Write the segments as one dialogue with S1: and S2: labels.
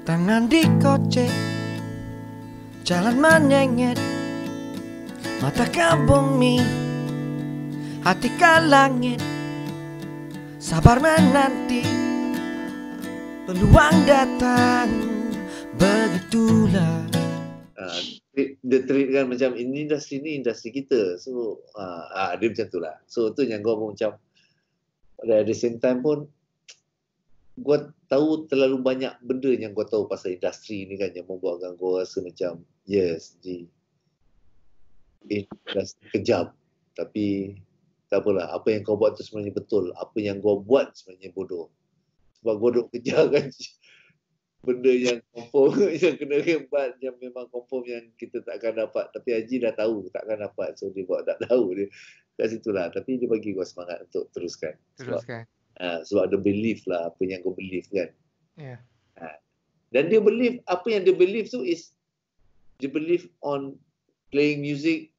S1: Tangan dikocek, jalan menyengit, mata ke bumi, hati ke langit. Sabar menanti, peluang datang, begitulah.
S2: Dia treat kan macam ini industri kita. So dia macam tu lah. So tu yang gua macam at the same time pun gua tahu terlalu banyak benda yang gua tahu pasal industri ni kan, yang membuatkan gua rasa macam yes, industri kejam, tapi tak apalah, apa yang kau buat tu sebenarnya betul, apa yang gua buat sebenarnya bodoh. Sebab gua duk kejar kan benda yang confirm yang kena rembat, yang memang confirm yang kita takkan dapat, tapi Haji dah tahu takkan dapat, so dia buat tak tahu dia kat situ lah. Tapi dia bagi gua semangat untuk teruskan. Sebab ada belief lah, apa yang gua believe kan. Dan dia believe, apa yang dia believe tu is dia believe on playing music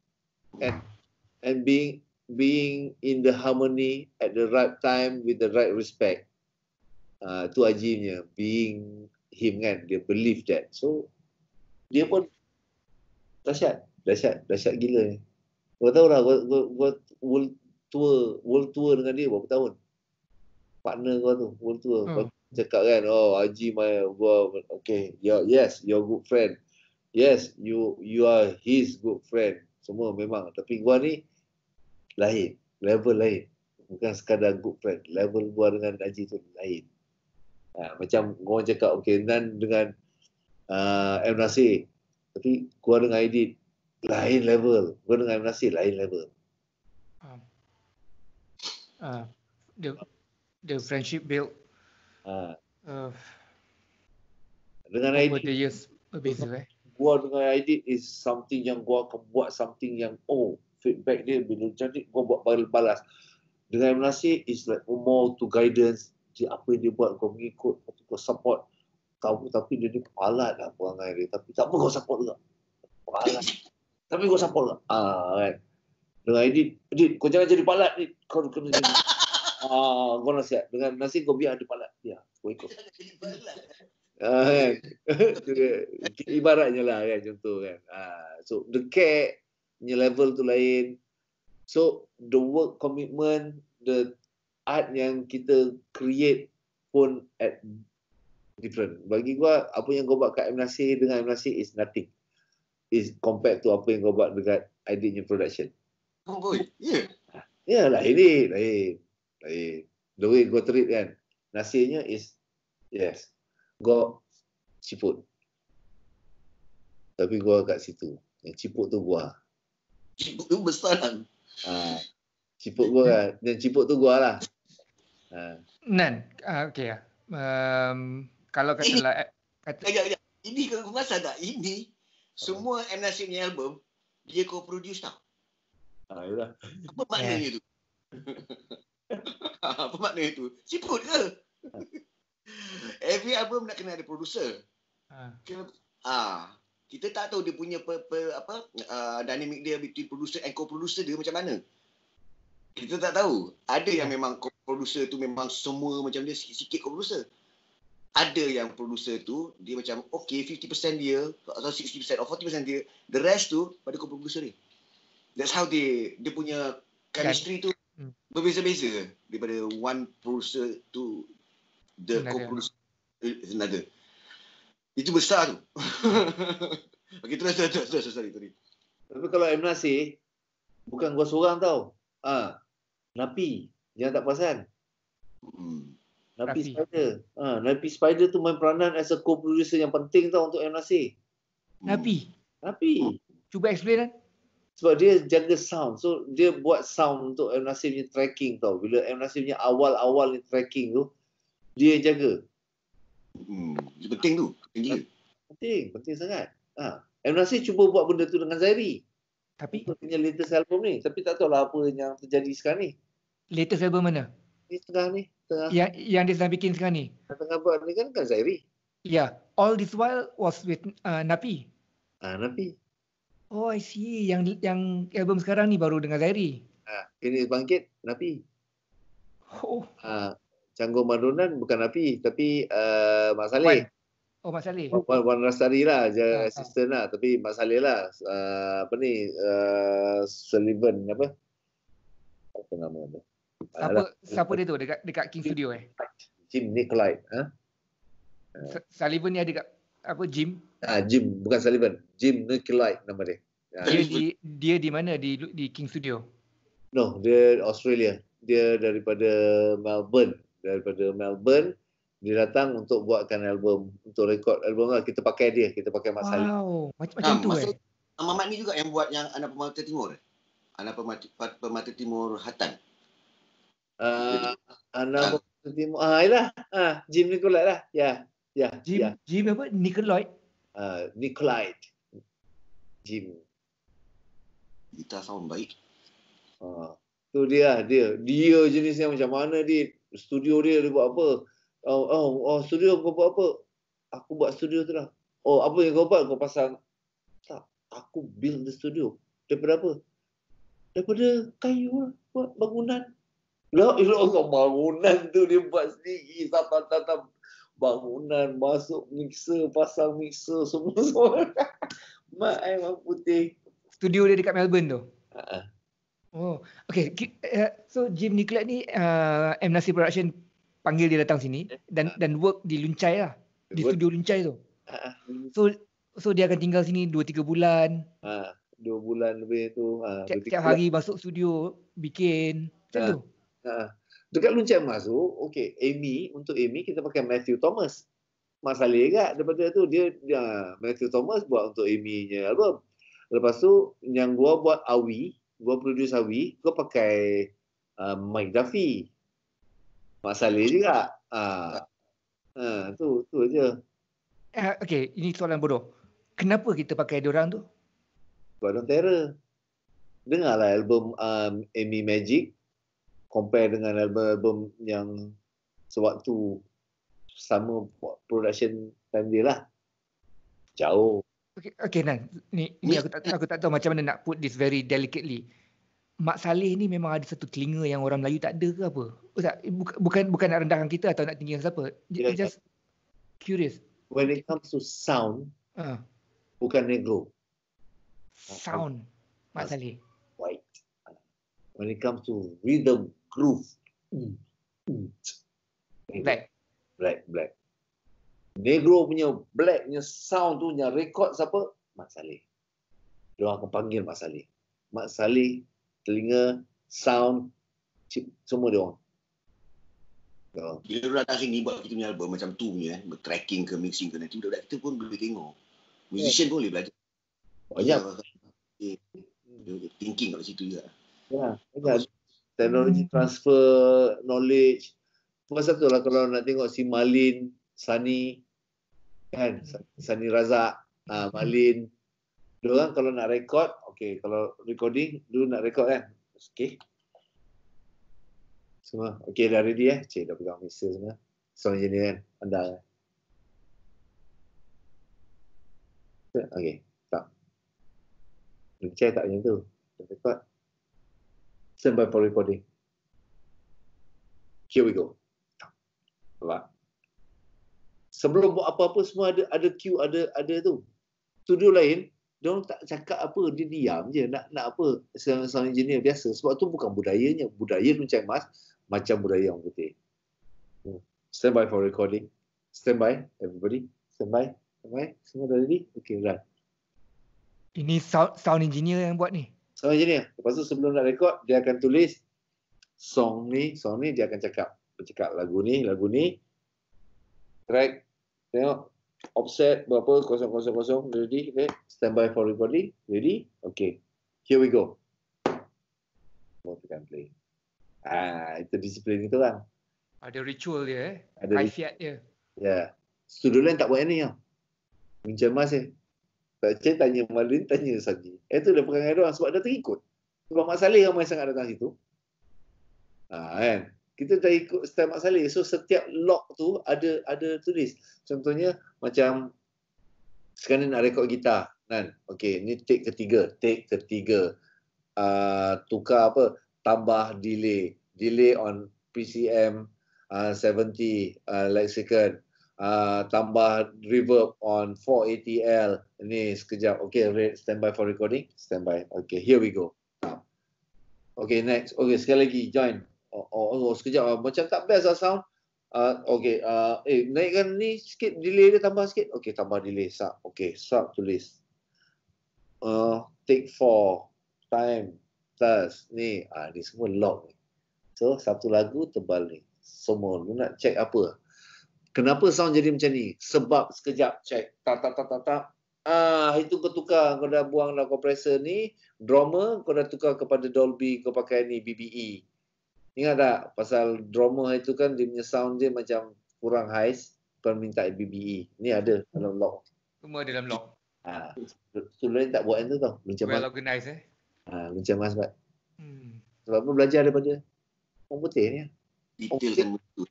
S2: and being in the harmony at the right time with the right respect. Tu Haji-nya, being him kan, dia believe that. So dia pun dahsyat gila ni. Gua tahu lah, gua world tour dengan dia berapa tahun. Partner gua tu world tour. Cakap kan, oh Haji gua okay, yes, you're good friend. Yes, you are his good friend. Semua memang, tapi gua ni lain, level lain. Bukan sekadar good friend. Level gua dengan Haji tu lain. Macam orang cakap okay, Nan dengan M. Nasir, tapi gua dengan Aidit lain level, gua dengan M. Nasir lain level.
S3: The friendship built
S2: dengan
S3: over
S2: Aidit,
S3: the years berbeza.
S2: Gua dengan Aidit is something yang gua akan buat something yang feedback dia bila cantik gua buat balas. Dengan M. Nasir is like more to guidance. Apa yang dia buat kau mengikut, kau support. Tapi dia ni pepalat lah perangai dia. Tapi tak apa, kau support juga. Pepalat. Tapi kau support juga. Kan. Dengan Aidit, kau jangan jadi palat ni. Kau kena jadi. Kau nasihat. Dengan Nasir kau biar dia palat. Ya, kau ikut. Kan. Ibaratnya lah kan, contoh kan. So the care punya level tu lain. So the work commitment, the art yang kita create pun at different. Bagi gua, apa yang gua buat kat M. Nasir dengan M. Nasir is nothing. Is compared to apa yang gua buat dekat Aiditnya production.
S4: Oh boy, yeah.
S2: Ya, lain. The way gua treat kan. Nasirnya is, yes, gua ciput. Tapi gua kat situ. Yang ciput tu gua.
S4: Ciput tu besar kan?
S2: Ciput gua kan. Dan ciput tu gua lah.
S3: Nan, okay lah. Kalau katalah
S4: ini kau rasa tak? Ini semua M. Nasir punya album dia co-produce tau.
S2: Yalah.
S4: Apa maknanya tu? Apa maknanya tu? Ciput ke? Every album nak kena ada producer. Kita tak tahu dia punya dynamic dia between producer and co-producer dia macam mana. Kita tak tahu. Ada yang memang producer tu memang semua macam dia sikit co-producer. Ada yang producer tu dia macam okay 50% dia atau 60% atau 40% dia, the rest tu pada co-producer dia. That's how dia punya chemistry tu berbeza-beza daripada one producer to the co-producer another. Itu besar tu. Okay, terus. Sorry.
S2: Tapi kalau M. Nasir bukan gua seorang tau. Napi, jangan tak perasan. Napi Spider. Napi Spider tu main peranan as a co-producer yang penting tau untuk M. Nasir.
S3: Napi.
S2: Cuba
S3: explain kan?
S2: Sebab dia jaga sound. So dia buat sound untuk M. Nasir punya tracking tau. Bila M. Nasir punya awal-awal ni tracking tu, dia jaga.
S4: Itu penting tu.
S2: Penting sangat. M. Nasir cuba buat benda tu dengan Zairi.
S3: Tapi
S2: punya latest album ni. Tapi tak tahulah apa yang terjadi sekarang ni.
S3: Latest album mana?
S2: Ni tengah.
S3: Yang dia sedang bikin sekarang ni?
S2: Tengah buat ni kan Zairi.
S3: Yeah. All this while was with Napi.
S2: Napi.
S3: Oh, I see. Yang album sekarang ni baru dengan Zairi.
S2: Ini bangkit Napi.
S3: Oh.
S2: Canggung Madunan bukan Napi, tapi Mak Saleh.
S3: Oh, Mat Saleh.
S2: Wan Rastari lah,
S3: Ah,
S2: assistant lah. Tapi Mak Saleh lah. Sullivan apa? Apa nama dia?
S3: Siapa dia tu dekat King Studio
S2: Jim Nicolite.
S3: Sullivan ni ada kat apa Jim?
S2: Jim, bukan Sullivan. Jim Nicolite nama dia.
S3: Dia di mana di King Studio?
S2: No, dia Australia. Dia daripada Melbourne. Dia datang untuk buatkan album, untuk rekod album lah. Kita pakai dia, kita pakai Mak Saleh.
S3: Wow, macam tu
S4: Mamat ni juga yang buat yang Anak Permata Timur. Anak Permata Timur Hatan.
S2: Anak Permata Timur. Yalah. Jim Nicolite lah. Ya.
S3: Jim apa? Nicolite.
S2: Nicolite. Jim.
S4: Gitar sound baik.
S2: Tu dia jenisnya macam mana dia, studio dia buat apa? Studio kau buat apa? Aku buat studio tu lah. Oh, apa yang kau buat? Kau pasang. Tak, aku build the studio. Daripada apa? Daripada kayu lah, buat bangunan. Lah, bangunan tu dia buat sendiri. Tatap bangunan, masuk mixer, pasang mixer, semua. Mak memang putih.
S3: Studio dia dekat Melbourne tu. Oh, okay. So Jim Nicolette ni M Nasir Production panggil dia datang sini dan work di Luncai lah, di studio Luncai tu. So dia akan tinggal sini 2-3 bulan.
S2: 2 bulan lebih tu.
S3: Tiap hari masuk studio bikin macam tu.
S2: Dekat Luncai masuk, okay, untuk Amy kita pakai Matthew Thomas. Mak Saleh kat daripada tu dia Matthew Thomas buat untuk Amy-nya album. Lepas tu yang gua buat gua produce Awi, gua pakai Mike Duffy. Mak Saleh juga. Tu je.
S3: Okay, ini soalan bodoh. Kenapa kita pakai diorang tu?
S2: Sebab orang terror. Dengarlah album Amy Magic. Compare dengan album-album yang sewaktu sama production time dia lah. Jauh.
S3: Okay Nan, ni aku tak tahu macam mana nak put this very delicately. Mak Saleh ni memang ada satu telinga yang orang Melayu tak ada ke apa? Bukan nak rendahkan kita atau nak tinggikan siapa. Just curious.
S2: When it comes to sound, bukan negro.
S3: Sound, Mak Saleh.
S2: White. When it comes to rhythm, groove, black. Negro punya blacknya sound tu, yang rekod siapa? Mak Saleh. Diorang akan panggil Mak Saleh. Mak Saleh, telinga, sound, semua diorang.
S4: Bila diorang datang sini buat kita punya album macam tu punya, tracking ke mixing ke, nanti budak-budak kita pun boleh tengok. Musician pun boleh belajar.
S2: Banyak.
S4: Thinking kat situ juga.
S2: Banyak. Teknologi transfer knowledge. Pasal tu lah kalau nak tengok si Malin, Sani, kan, Sani Razak, Malin. Diorang kalau nak rekod, okay, kalau recording, dulu nak rekod kan. Okay. Semua. Okay, dah ready Cik dah pegang mixer semua. Sound engineer kan. Anda kan. Okay. Tak. Luncai tak macam tu. Record. Stand by for recording. Here we go. Nampak? Sebelum buat apa-apa semua ada cue, ada tu. Studio lain, diorang tak cakap apa, dia diam je. Nak apa, sound engineer biasa. Sebab tu bukan budayanya. Budaya Luncai Mas macam budaya orang putih. Stand by for recording. Stand by, everybody. Stand by. Semua dah ready? Okay, run.
S3: Ini sound engineer yang buat ni?
S2: Sound engineer. Lepas tu sebelum nak record, dia akan tulis song ni dia akan bercakap lagu ni, track, tengok, offset berapa, 000, ready, okay. Stand by for recording, ready, okay. Here we go. Tekan play. Itu disiplin itu kan.
S3: Ada ritual dia
S2: Ada
S3: haifiat dia.
S2: Ya. Studio lain tak buat ni tau. Luncai Mas tak cek tanya Malin, tanya Saji. Itu dah perangai doang sebab dah terikut. Sebab Mak Saleh ramai sangat datang situ. Kan. Kita dah ikut style Mak Saleh. So setiap lock tu ada tulis. Contohnya macam sekarang nak rekod gitar kan. Okey, ni take ketiga. Tukar apa? Tambah delay on PCM 70 lexicon. tambah reverb on 480L. Ini sekejap. Okay, stand by for recording. Stand by. Okay, here we go. Okay, next. Okay, sekali lagi join. Sekejap. Macam tak best lah sound. Okay, naikkan ni sikit, delay dia tambah sikit. Okay, tambah delay. Sub. Okay, sub tulis. Take 4. Time. Plus. Ni. Ni semua log ni. So, satu lagu tebal ni. Semua. Lu nak check apa? Kenapa sound jadi macam ni? Sebab sekejap check. Tak. Itu kau tukar. Kau dah buang dah kompresor ni. Drummer kau dah tukar kepada Dolby. Kau pakai ni BBE. Ingat tak? Pasal drummer itu kan dia punya sound dia macam kurang highs. Kau minta BBE. Ni ada dalam log.
S3: Semua dalam log.
S2: Lain tak buat yang tu tau.
S3: Well organized
S2: Macam Mas Bat. Sebab apa belajar daripada orang putih ni.
S4: Detailkan betul.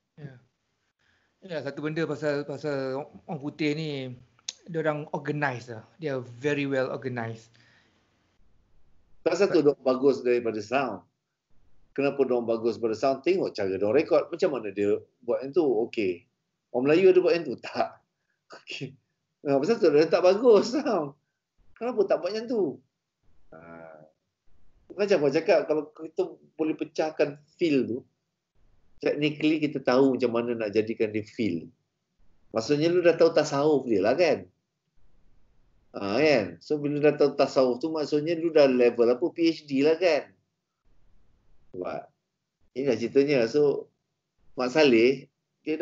S3: Ya, satu benda pasal orang putih ni, dia orang organized lah. They are very well organized.
S2: Tak satu dia bagus daripada sound. Kenapa dia bagus pada sound? Tengok cara dia rekod. Macam mana dia buat yang tu? Okey. Orang Melayu ada buat yang tu? Tak. Okey. Pasal tu dia tak bagus sound. Kenapa tak buat yang tu? Macam aku cakap, kalau kita boleh pecahkan feel tu, technically kita tahu macam mana nak jadikan dia feel. Maksudnya lu dah tahu tasawuf dia lah kan? Kan? So bila dah tahu tasawuf tu, maksudnya lu dah level apa? PhD lah kan? Sebab inilah ceritanya. So Mak Saleh dia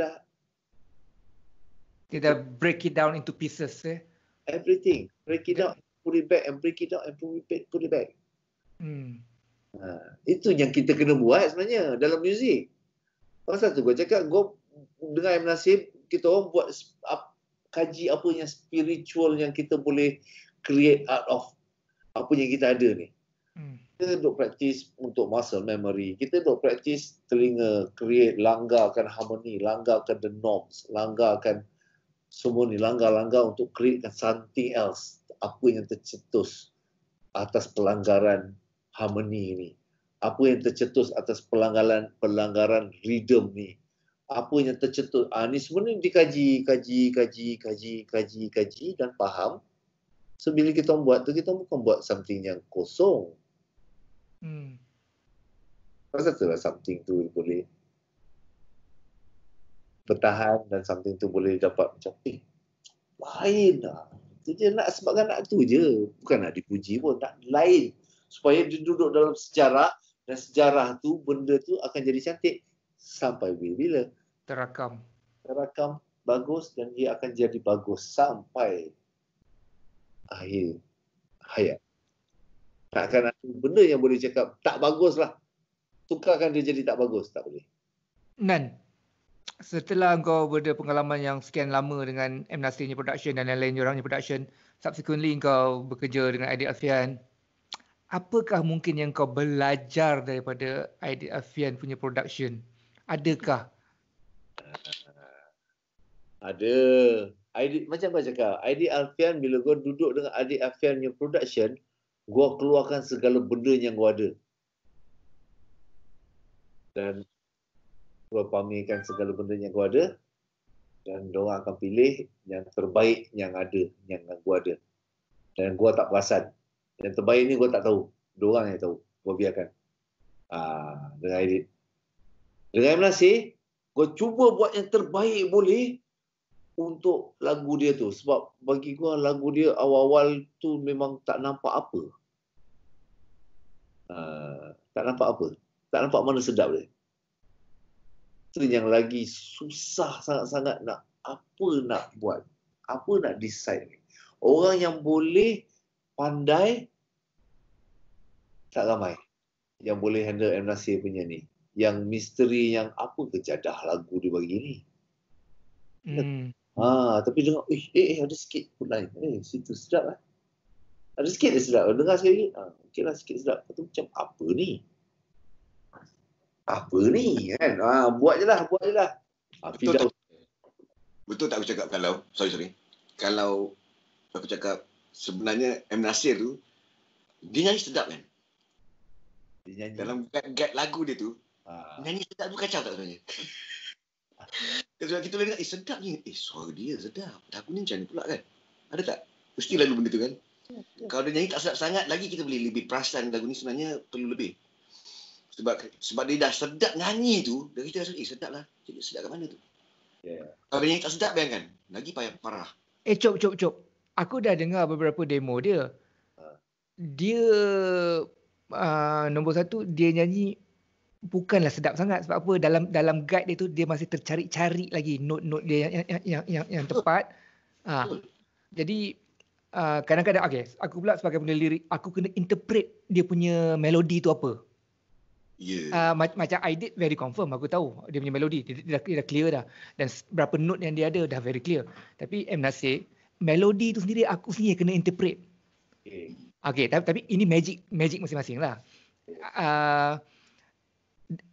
S2: dah
S3: break it down into pieces.
S2: Everything. Break it down, put it back, and break it down and put it back. Itu yang kita kena buat sebenarnya dalam muzik. Pasal tu gua cakap, gua dengan M. Nasib, kita orang buat kaji apa yang spiritual yang kita boleh create out of apa yang kita ada ni. Kita duk praktis untuk muscle memory. Kita duk praktis telinga, create, langgarkan harmoni, langgarkan the norms, langgarkan semua ni, langgar-langgar untuk createkan something else. Apa yang tercetus atas pelanggaran harmoni ni. Apa yang tercetus atas pelanggaran rhythm ni. Apa yang tercetus. Ni semua ni dikaji dan faham. So bila kita buat tu, kita bukan buat something yang kosong. Pasal tu lah something tu boleh bertahan dan something tu boleh dapat macam lain lah. Itu je nak, sebabkan nak tu je. Bukan nak dipuji pun, nak lain. Supaya dia duduk dalam sejarah dan sejarah tu, benda tu akan jadi cantik sampai bila?
S3: Terakam
S2: bagus dan dia akan jadi bagus sampai akhir hayat. Takkan ada benda yang boleh cakap tak bagus lah. Tukarkan dia jadi tak bagus. Tak boleh.
S3: Nan, setelah kau berpengalaman yang sekian lama dengan M. Nasirnya production dan lain-lain orangnya production, subsequently kau bekerja dengan Aidil Alfian, apakah mungkin yang kau belajar daripada Aidil Alfian punya production? Adakah?
S2: Ada. Macam kau cakap, Aidil Alfian, bila kau duduk dengan Aidil Alfian punya production, gua keluarkan segala benda yang gua ada. Dan gua pamerkan segala benda yang gua ada. Dan diorang akan pilih yang terbaik yang ada, yang gua ada. Dan gua tak perasan. Yang terbaik ni gua tak tahu. Diorang yang tahu. Gua biarkan. Dengan Aidil. Dengan M. Nasir, gua cuba buat yang terbaik boleh untuk lagu dia tu. Sebab bagi gua lagu dia awal-awal tu memang tak nampak apa. Tak nampak apa. Tak nampak mana sedap dia. Itu yang lagi susah sangat-sangat nak buat. Apa nak decide ni. Orang yang boleh pandai tak ramai. Yang boleh handle M. Nasir punya ni. Yang misteri yang apa kejadah lagu dia bagi ni. Tapi dengar, ada sikit pun lain. Situ sedap lah. Ada sikit dia sedap. Dengar sekali, okey lah sikit sedap. Lepas tu macam, apa ni? Apa ni? Kan? Buat je lah.
S4: Betul tak aku cakap kalau, sorry. Kalau aku cakap, sebenarnya M. Nasir tu, dia nyanyi sedap kan? Dia nyanyi. Dalam guide lagu dia tu, nyanyi sedap tu kacau tak sebenarnya? Sebab kita boleh dengar, sedap ni. Suara dia sedap. Lagu ni macam ni pula kan? Ada tak? Mesti lagu benda tu kan? Kalau dia nyanyi tak sedap sangat lagi, kita boleh lebih perasan lagu ni sebenarnya perlu lebih. Sebab dia dah sedap nyanyi tu, dah kita rasa, sedap lah. Jadi sedap kat mana tu? Kalau dia nyanyi tak sedap, bayangkan. Lagi parah.
S3: Cop. Aku dah dengar beberapa demo dia. Dia nombor satu, dia nyanyi bukanlah sedap sangat. Sebab apa? Dalam guide dia tu, dia masih tercari-cari lagi note-note dia yang tepat. Jadi kadang-kadang, aku pula sebagai penulis lirik, aku kena interpret dia punya melodi tu apa. Macam I did very confirm, aku tahu dia punya melodi, dia dah clear dah. Dan berapa note yang dia ada dah very clear. Tapi M. Nasir, melodi tu sendiri aku sendiri kena interpret. Tapi ini magic masing-masing lah.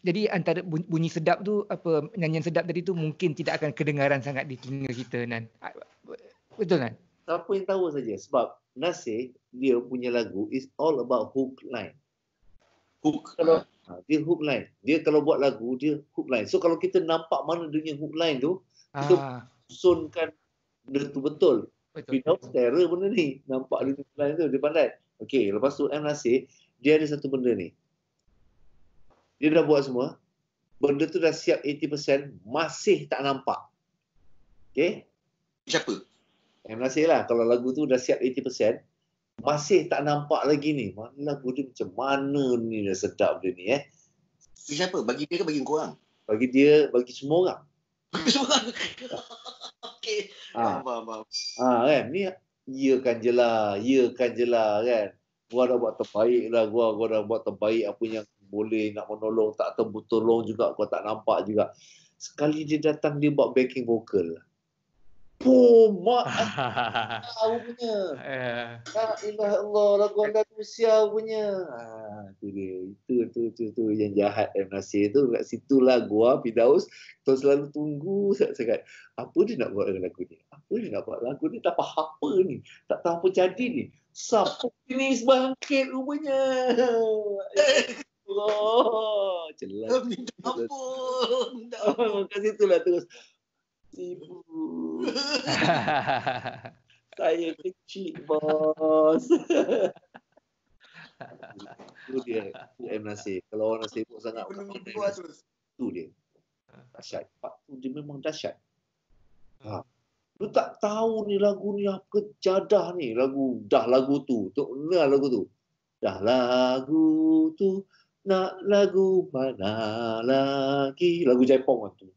S3: Jadi antara bunyi sedap tu, nyanyian sedap tadi tu mungkin tidak akan kedengaran sangat di telinga kita, Nan. Betul, Nan?
S2: Siapa yang tahu saja. Sebab Nasir, dia punya lagu is all about hook line. Dia hook line. Dia kalau buat lagu, dia hook line. So kalau kita nampak mana dia punya hook line tu, kita susunkan benda tu betul. Without terror benda ni. Nampak dia hook line tu, dia pandai. Okey, lepas tu M. Nasir, dia ada satu benda ni. Dia dah buat semua. Benda tu dah siap 80%, masih tak nampak. Okey?
S4: Siapa?
S2: M. Nasir lah. Kalau lagu tu dah siap 80%, masih tak nampak lagi ni. Mana lagu dia macam mana ni dah sedap dia ni
S4: Siapa? Bagi dia ke bagi korang?
S2: Bagi dia, bagi semua orang.
S4: Bagi semua orang? Okey. Faham.
S2: Kan? Ni, iyakan je lah kan. Gua dah buat terbaik lah. Gua dah buat terbaik apa yang boleh nak menolong. Tak tolong juga. Gua tak nampak juga. Sekali dia datang, dia buat backing vocal. Mak tahu punya. La ilaha Allah, lagu Andalusia punya. Itu dia. Itu yang jahat M. Nasir tu. Kat situlah gua, Firdaus, tu selalu tunggu sangat. Apa dia nak buat lagu ni? Apa dia nak buat lagu ni? Tak faham apa ni. Tak tahu apa jadi ni. Siapa ini bangkit rupanya. Allah. Jelas.
S4: Minta ampun.
S2: Kat situlah terus. Ibu. Saya kecil, bos. Itu dia. Itu M. Nasir. Kalau orang sibuk sangat, itu dia. Dahsyat. Dia memang dahsyat. Lu tak tahu ni lagu ni apa jadah ni. Lagu tu. Dengar lagu tu. Dah lagu tu. Nak lagu mana lagi. Lagu Jaipong tu.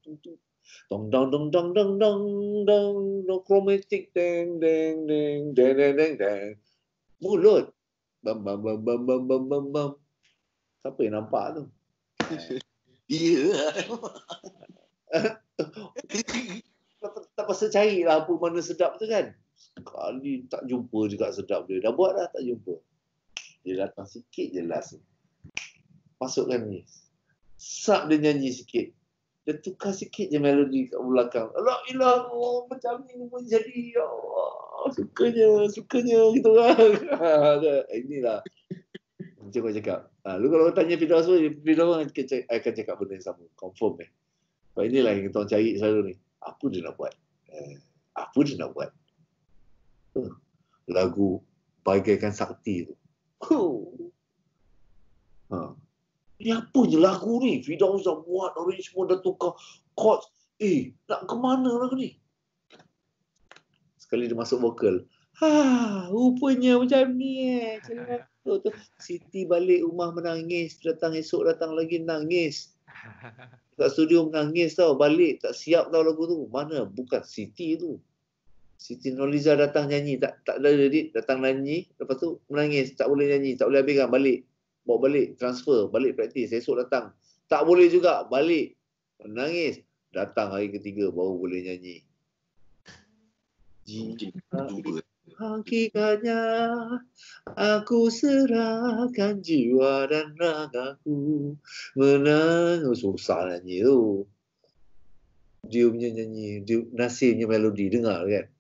S2: Dong dong dong dong dong dong dong dong chromatic deng deng deng deng deng deng deng mulut bam bam bam bam bam bam bam bam. Siapa yang nampak tu?
S4: Dia.
S2: Tak pasal carilah apa mana sedap tu kan. Sekali tak jumpa juga sedap dia. Dah buat dah tak jumpa. Dia datang sikit je last. Masukkan ni. Sab dia nyanyi sikit. Dia tukar sikit je melodi kat belakang. La ilaha Allah, macam ni pun jadi. Ya Allah, sukanya gitu kan. Inilah. Macam kau cakap. Lu kalau tanya Firdaus akan cakap benda yang sama. Confirm Sebab inilah yang kita cari selalu ni. Apa dia nak buat? Lagu Bagaikan Sakti tu. Ni apa je lagu ni? Firdaus dah buat arrangement, dah tukar chords. Nak ke mana lagu ni? Sekali dia masuk vokal. Rupanya macam ni Siti balik rumah menangis. Esok datang lagi nangis. Kat studio menangis tau. Balik tak siap tau lagu tu. Mana? Bukan Siti tu. Siti Nurhaliza datang nyanyi. Tak ada edit. Datang nyanyi. Lepas tu menangis. Tak boleh nyanyi. Tak boleh habiskan. Balik. Bawa balik, transfer, balik praktis. Esok datang. Tak boleh juga, balik. Menangis. Datang hari ketiga baru boleh nyanyi. Hakikatnya aku serahkan jiwa dan ragaku. Susah nyanyi tu. Dia punya nyanyi, Nasir punya melodi, dengar kan?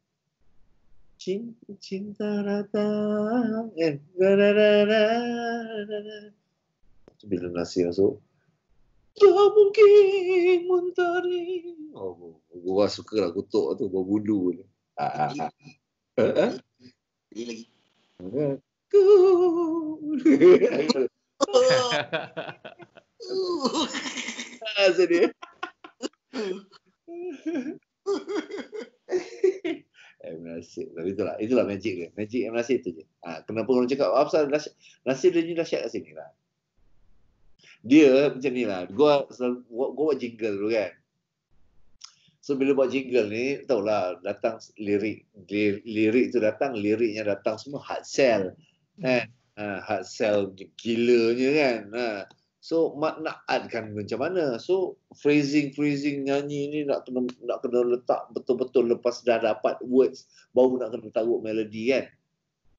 S2: Cinta datang kan. Bila Nasir masuk, Tak mungkin mentari. Oh, gua suka lah kutuk tu, bawa bulu ni.
S4: Lagi.
S2: Ku. Sedih. Nasib. Tapi itulah magic dia. Magic Nasib tu je. Kenapa orang cakap apa Nasib dia ni dahsyat kat sini lah. Dia macam ni lah. Gua buat jingle dulu kan. So bila buat jingle ni, tahulah datang lirik tu datang, liriknya datang semua hard sell. Kan? Hard sell gilanya kan. So nak adkan macam mana? So phrasing nyanyi ni nak kena letak betul-betul lepas dah dapat words baru nak kena taruh melodi kan.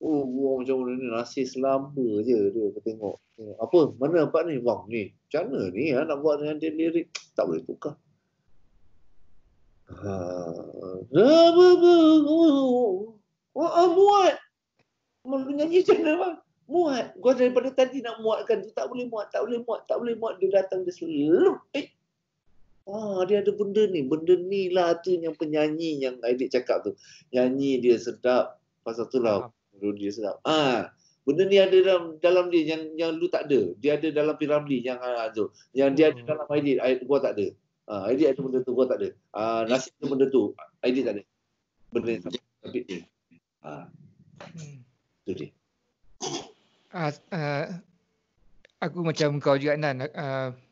S2: Oh, macam mana ni Nasib selamba je dia tengok. Apa? Mana part ni? Bang ni. Macam mana ni nak buat dengan dia lirik? Tak boleh tukar. Muat. Malu nyanyi macam mana bang? Muat. Gua daripada tadi nak muatkan tu tak boleh muat. Dia datang dia selalu. Dia ada benda ni lah tu yang penyanyi yang Aidit cakap tu. Nyanyi dia sedap. Pasal tu lah dia sedap. Benda ni ada dalam dia yang lu tak ada. Dia ada dalam Piramli yang tu. Yang dia ada dalam Aidit gua tak ada. Aidit ada benda tu, gua tak ada. Nasib ada benda tu, Aidit tak ada. Benda yang sama. Tapi tu dia.
S3: Aku macam kau juga Nan,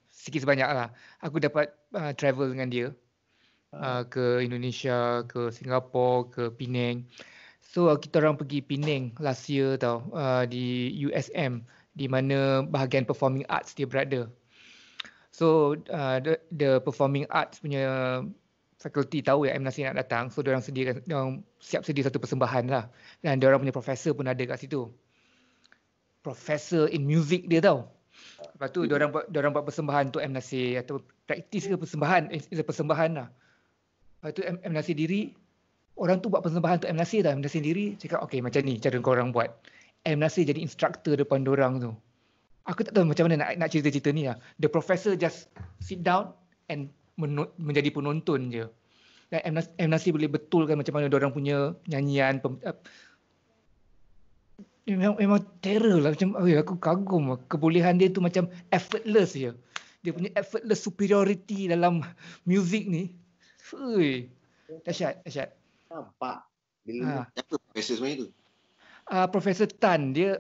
S3: sikit sebanyak lah. Aku dapat travel dengan dia ke Indonesia, ke Singapura, ke Penang. So kita orang pergi Penang last year tau, di USM, di mana bahagian performing arts dia berada. So the performing arts punya faculty tahu yang M. Nasir nak datang, so diorang siap sedia satu persembahan lah. Dan diorang punya profesor pun ada kat situ. Professor in music dia tau. Lepas tu diorang buat persembahan untuk M. Nasir atau praktis ke persembahan lah. Lepas tu M. Nasir diri, orang tu buat persembahan untuk M. Nasir dah. M. Nasir sendiri cakap, okay macam ni cara korang buat. M. Nasir jadi instructor depan diorang tu. Aku tak tahu macam mana nak cerita-cerita ni lah. The professor just sit down and menjadi penonton je. Dan M. Nasir boleh betulkan macam mana diorang punya nyanyian. Memang terror lah. Macam aku kagum lah. Kebolehan dia tu macam effortless je. Dia punya effortless superiority dalam music ni. Dahsyat.
S2: Nampak.
S4: Siapa profesor sebenarnya tu?
S3: Profesor Tan, dia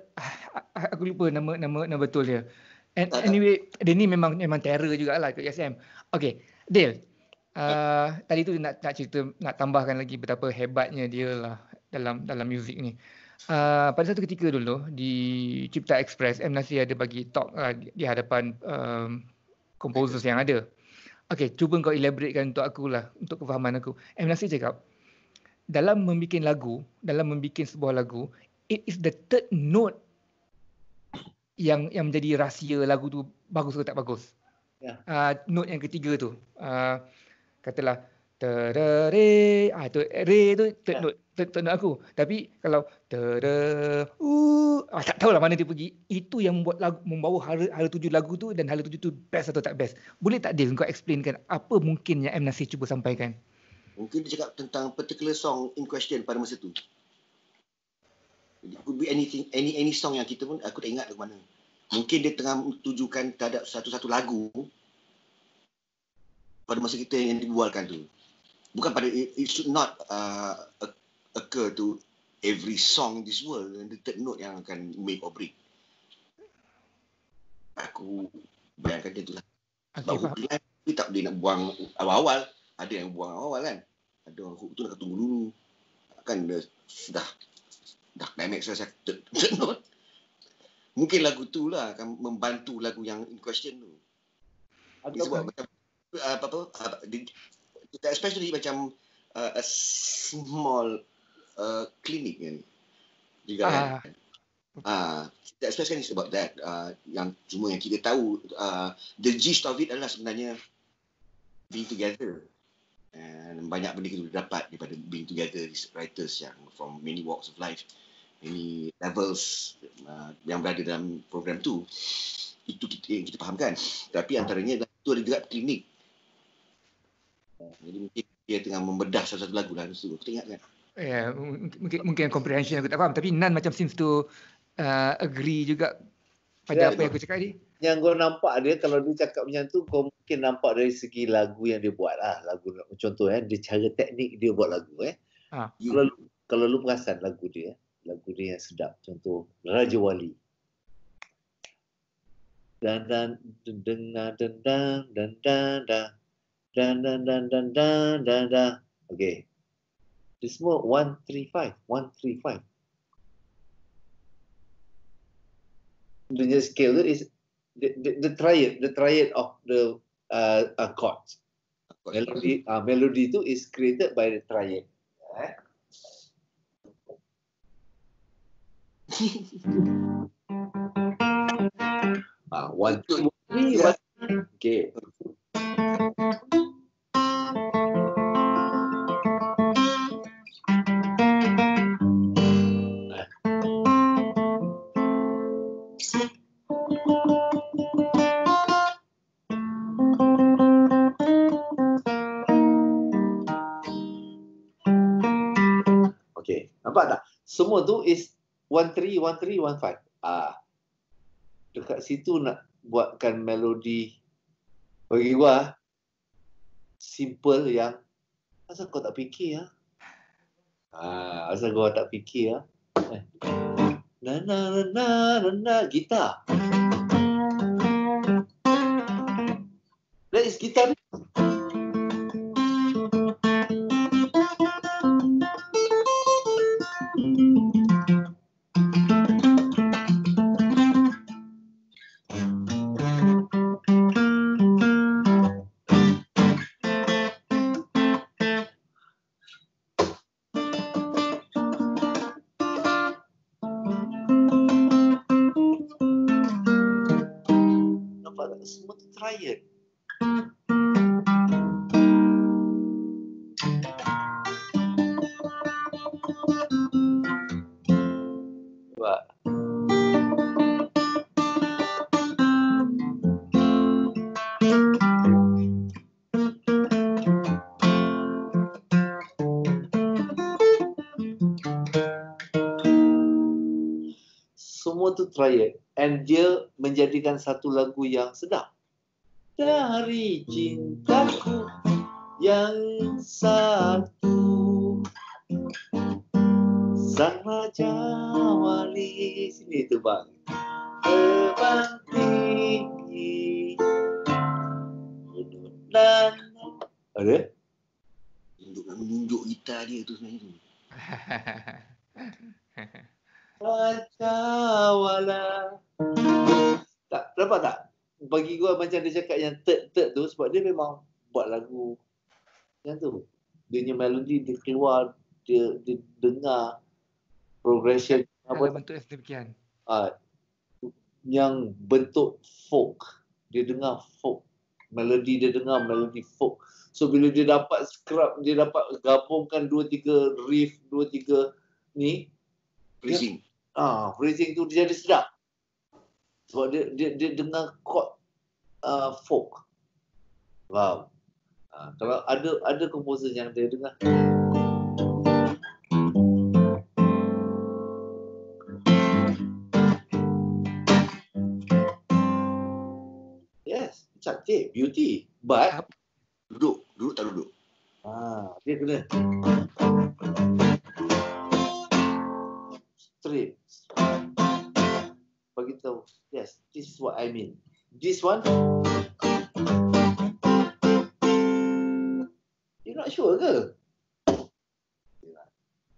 S3: aku lupa nama betul dia. Anyway, dia ni memang terror jugalah ke USM. Okay, Dale. Tadi tu nak cerita, nak tambahkan lagi betapa hebatnya dia lah dalam muzik ni. Pada satu ketika dulu di Cipta Express, M. Nasir ada bagi talk di hadapan composers yang ada. Okay, cuba kau elaboratekan untuk aku lah, untuk kefahaman aku. M. Nasir cakap, dalam membuat sebuah lagu, it is the third note yang menjadi rahsia lagu tu bagus ke tak bagus. Note yang ketiga tu, katalah re, itu re tu third note aku. Tapi kalau tak tahulah mana dia pergi. Itu yang membawa hala tuju lagu tu, dan hala tuju tu best atau tak best. Boleh tak Dil kau explainkan apa mungkin yang M. Nasir cuba sampaikan?
S4: Mungkin dia cakap tentang particular song in question pada masa tu. It could be anything, any song yang kita pun aku tak ingat ke mana. Mungkin dia tengah tujukan terhadap satu lagu pada masa kita yang dibualkan tu. Bukan pada, it should not occur to every song in this world. The third note yang akan make or break. Aku bayangkan dia tu lah. Sebab dia tak boleh nak buang awal-awal. Ada yang buang awal kan. Ada orang hook tu nak tunggu dulu. Kan dia dah climax saya third note. Mungkin lagu tu lah akan membantu lagu yang in question tu. Sebab macam especially macam a small clinic kan. Juga kan. Especially about that. Yang cuma yang kita tahu, the gist of it adalah sebenarnya being together. And banyak benda kita dapat daripada being together, these writers yang from many walks of life, many levels yang berada dalam program tu. Itu kita fahamkan. Tapi antaranya tu ada juga klinik. Jadi mungkin dia tengah membedah satu-satu lagu lah. Aku tak ingat kan.
S3: Ya, mungkin comprehension aku tak faham. Tapi Nan macam seems to agree juga pada apa yang aku cakap ni.
S2: Yang kau nampak dia, kalau dia cakap macam tu, kau mungkin nampak dari segi lagu yang dia buat lah. Lagu, contoh dia cara teknik dia buat lagu. Kalau lu perasan lagu dia yang sedap. Contoh Raja Wali. Dan dengar dendang dan dan. Okay. Dia semua 135. Dia punya scale tu is the triad of the chords. Melody tu is created by the triad. 1, 2, 3. Okay. Okay, nampak tak? Semua tu is 1-3, 1-3, 1-5. Dekat situ nak buatkan melodi bagi gua simple yang asal kau tak fikir asal kau tak fikir na gitar. That is gitar. Semua tu triad. Cuba. Semua tu triad. And dia menjadikan satu lagu yang sedap. Dari cintaku yang satu, sang Raja Wali. Sini tu bang. Terbang tinggi. Ada?
S4: Menunjuk gitar dia tu sebenarnya tu.
S2: Raja Wala. Tak, dapat tak? Bagi gua macam dia cakap yang third tu sebab dia memang buat lagu yang tu. Dia punya melodi dia keluar, dia dengar progression
S3: apa bentuk yang sedemikian.
S2: Yang bentuk folk. Dia dengar folk. Melodi dia dengar melodi folk. So bila dia dapat scrub, dia dapat gabungkan 2-3 riff, 2-3 ni
S4: Phrasing.
S2: Phrasing tu dia jadi sedap. Sebab dia dengar chord folk. Wow. Kalau ada komposer yang dia dengar yes, cantik, beauty. But
S4: duduk tak duduk.
S2: Dia kena straight. Bagi tahu, yes, this is what I mean. This one, you're not sure ke?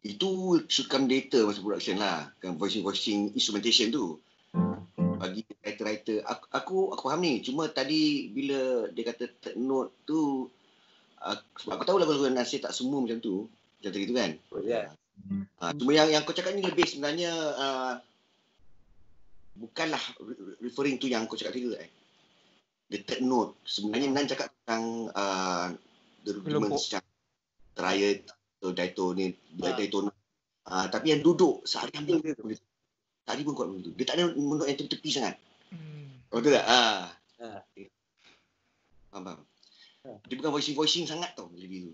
S4: Itu sukam data masa production lah. Kan voicing instrumentation tu. Bagi writer-writer. Aku faham ni. Cuma tadi bila dia kata third note tu, sebab aku tahu lagu-lagu Nasir tak semua macam tu. Macam tadi tu kan. Cuma yang kau cakap ni lebih sebenarnya bukanlah referring tu yang kau cakap tadi kan. The third note. Sebenarnya Nan cakap tentang the rudiment secara triad atau diatonic. Tapi yang duduk seharian dia tadi pun kuat begitu. Dia tak ada menurut yang tepi-tepi sangat. Betul tak? Faham. Dia bukan voicing sangat tau melodi tu.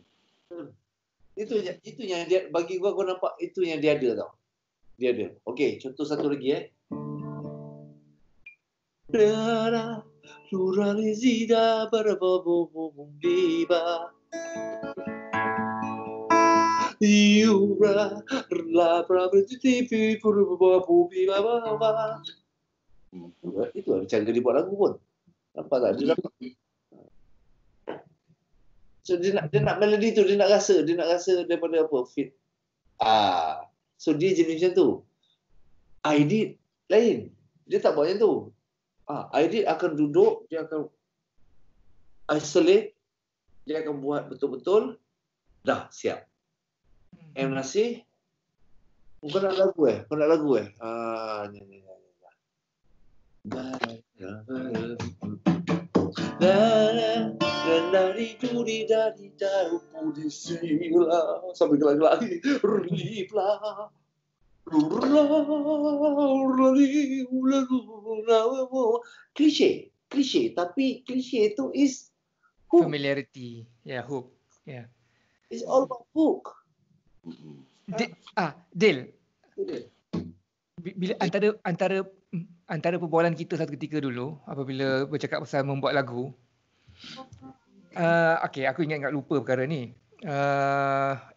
S2: Itu yang dia bagi gua nampak itu yang dia ada tau. Dia ada. Okey, contoh satu lagi Dara pluralizida barababubumbiba. Iura la pravitivi purbabubiba. Itu ada cara dia buat lagu pun. Nampak tak? Dia dapat. So dia nak melodi tu, dia nak rasa daripada apa? Fit. So dia jenis macam tu. Aidit lain. Dia tak buat macam tu. Aidit akan duduk, dia akan isolate, dia akan buat betul-betul. Dah siap. M Nasir. Kau nak lagu Kau nak lagu nyanyi. Sampai gelak-gelak klise tapi klise itu is
S3: hook. Familiarity, hook,
S2: it's all about hook.
S3: Del, bila antara perbualan kita satu ketika dulu apabila bercakap pasal membuat lagu, aku ingat lupa perkara ni.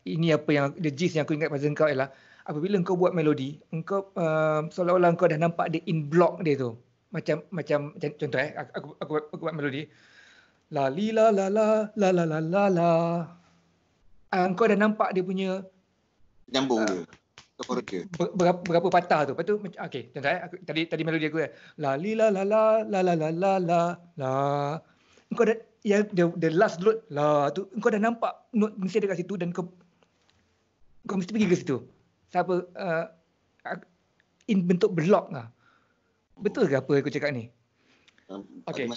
S3: Ini apa yang the gist yang aku ingat pasal kau ialah apabila kau buat melodi, engkau seolah-olah kau dah nampak dia in block dia tu. Macam contoh aku buat melodi. La li la la la la la la la la. Engkau dah nampak dia punya
S4: nyambung dia.
S3: Berapa patah tu. Lepas tu okey, contoh tadi melodi aku la li la la la la la la la la la. Engkau dah the last note la tu engkau dah nampak note mesti ada kat situ dan kau mesti pergi ke situ. Siapa in bentuk blok lah. Betul ke apa aku cakap ni? Okey.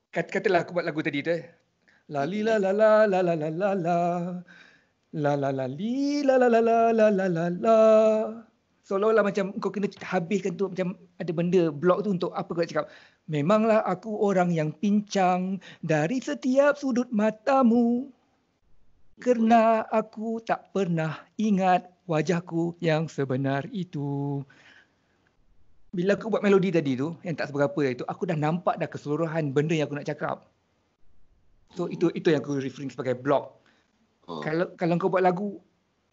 S3: Katalah aku buat lagu tadi tu. La li la la la la la la la la. La la la li la la la la la la la la. Seolah-olah macam kau kena habiskan tu macam ada benda blok tu untuk apa kau cakap. Memanglah aku orang yang pincang dari setiap sudut matamu. Kerana aku tak pernah ingat wajahku yang sebenar itu. Bila aku buat melodi tadi tu, yang tak seberapa itu, aku dah nampak dah keseluruhan benda yang aku nak cakap. So itu yang aku referring sebagai block. Kalau kau buat lagu,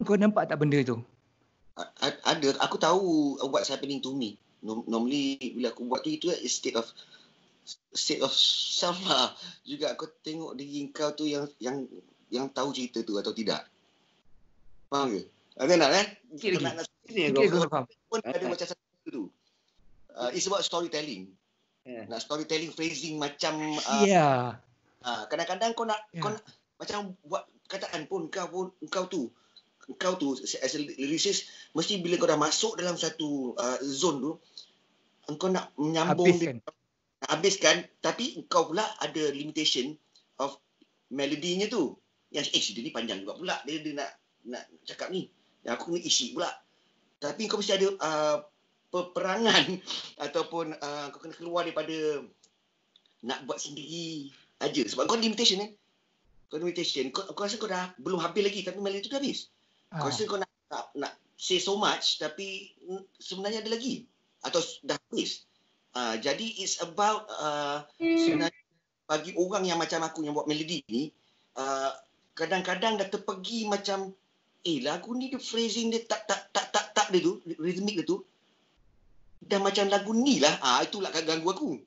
S3: kau nampak tak benda tu?
S4: Ada, aku tahu what's happening to me. Normally bila aku buat tu itu state of self lah. Juga aku tengok diri kau tu yang tahu cerita tu atau tidak. Faham ke? Ada nak pun ada macam satu tu. It's about storytelling. Nak storytelling phrasing macam kadang-kadang kau nak macam buat kataan pun kau tu as a lyricist mesti bila kau dah masuk dalam satu zone tu engkau nak menyambung habiskan tapi engkau pula ada limitation of melodinya tu yang dia ni panjang juga pula dia nak cakap ni yang aku kena isi pula tapi kau mesti ada peperangan ataupun kau kena keluar daripada nak buat sendiri aja sebab kau limitation kau rasa kau dah belum habis lagi tapi melodi tu dah habis. Kau rasa kau nak say so much tapi sebenarnya ada lagi atau dah habis. Jadi it's about sebenarnya bagi orang yang macam aku yang buat melodi ni kadang-kadang dah terpergi macam lagu ni dia phrasing dia tak dia tu rhythmic dia tu dah macam lagu ni lah. Itulah ganggu aku.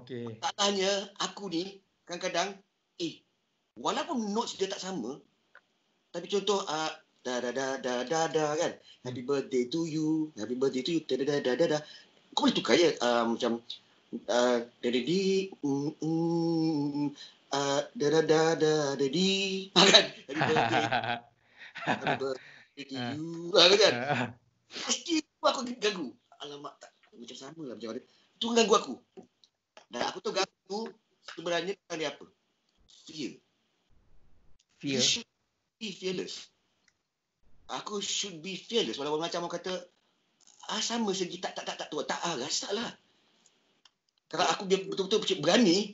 S3: Okey.
S4: Tak tanya aku ni kadang-kadang walaupun notes dia tak sama tapi contoh da da da da da da kan happy birthday to you da da da da da kau boleh tukar je macam da di da da da da di kan happy birthday to you kan pasti aku ganggu alamak tak macam sama lah macam mana tu ganggu aku dan aku tahu ganggu tu sebenarnya dia apa fear. You should be fearless. Aku should be fearless. Walaupun macam orang kata, sama segi tak rasa lah. Kalau aku betul-betul berani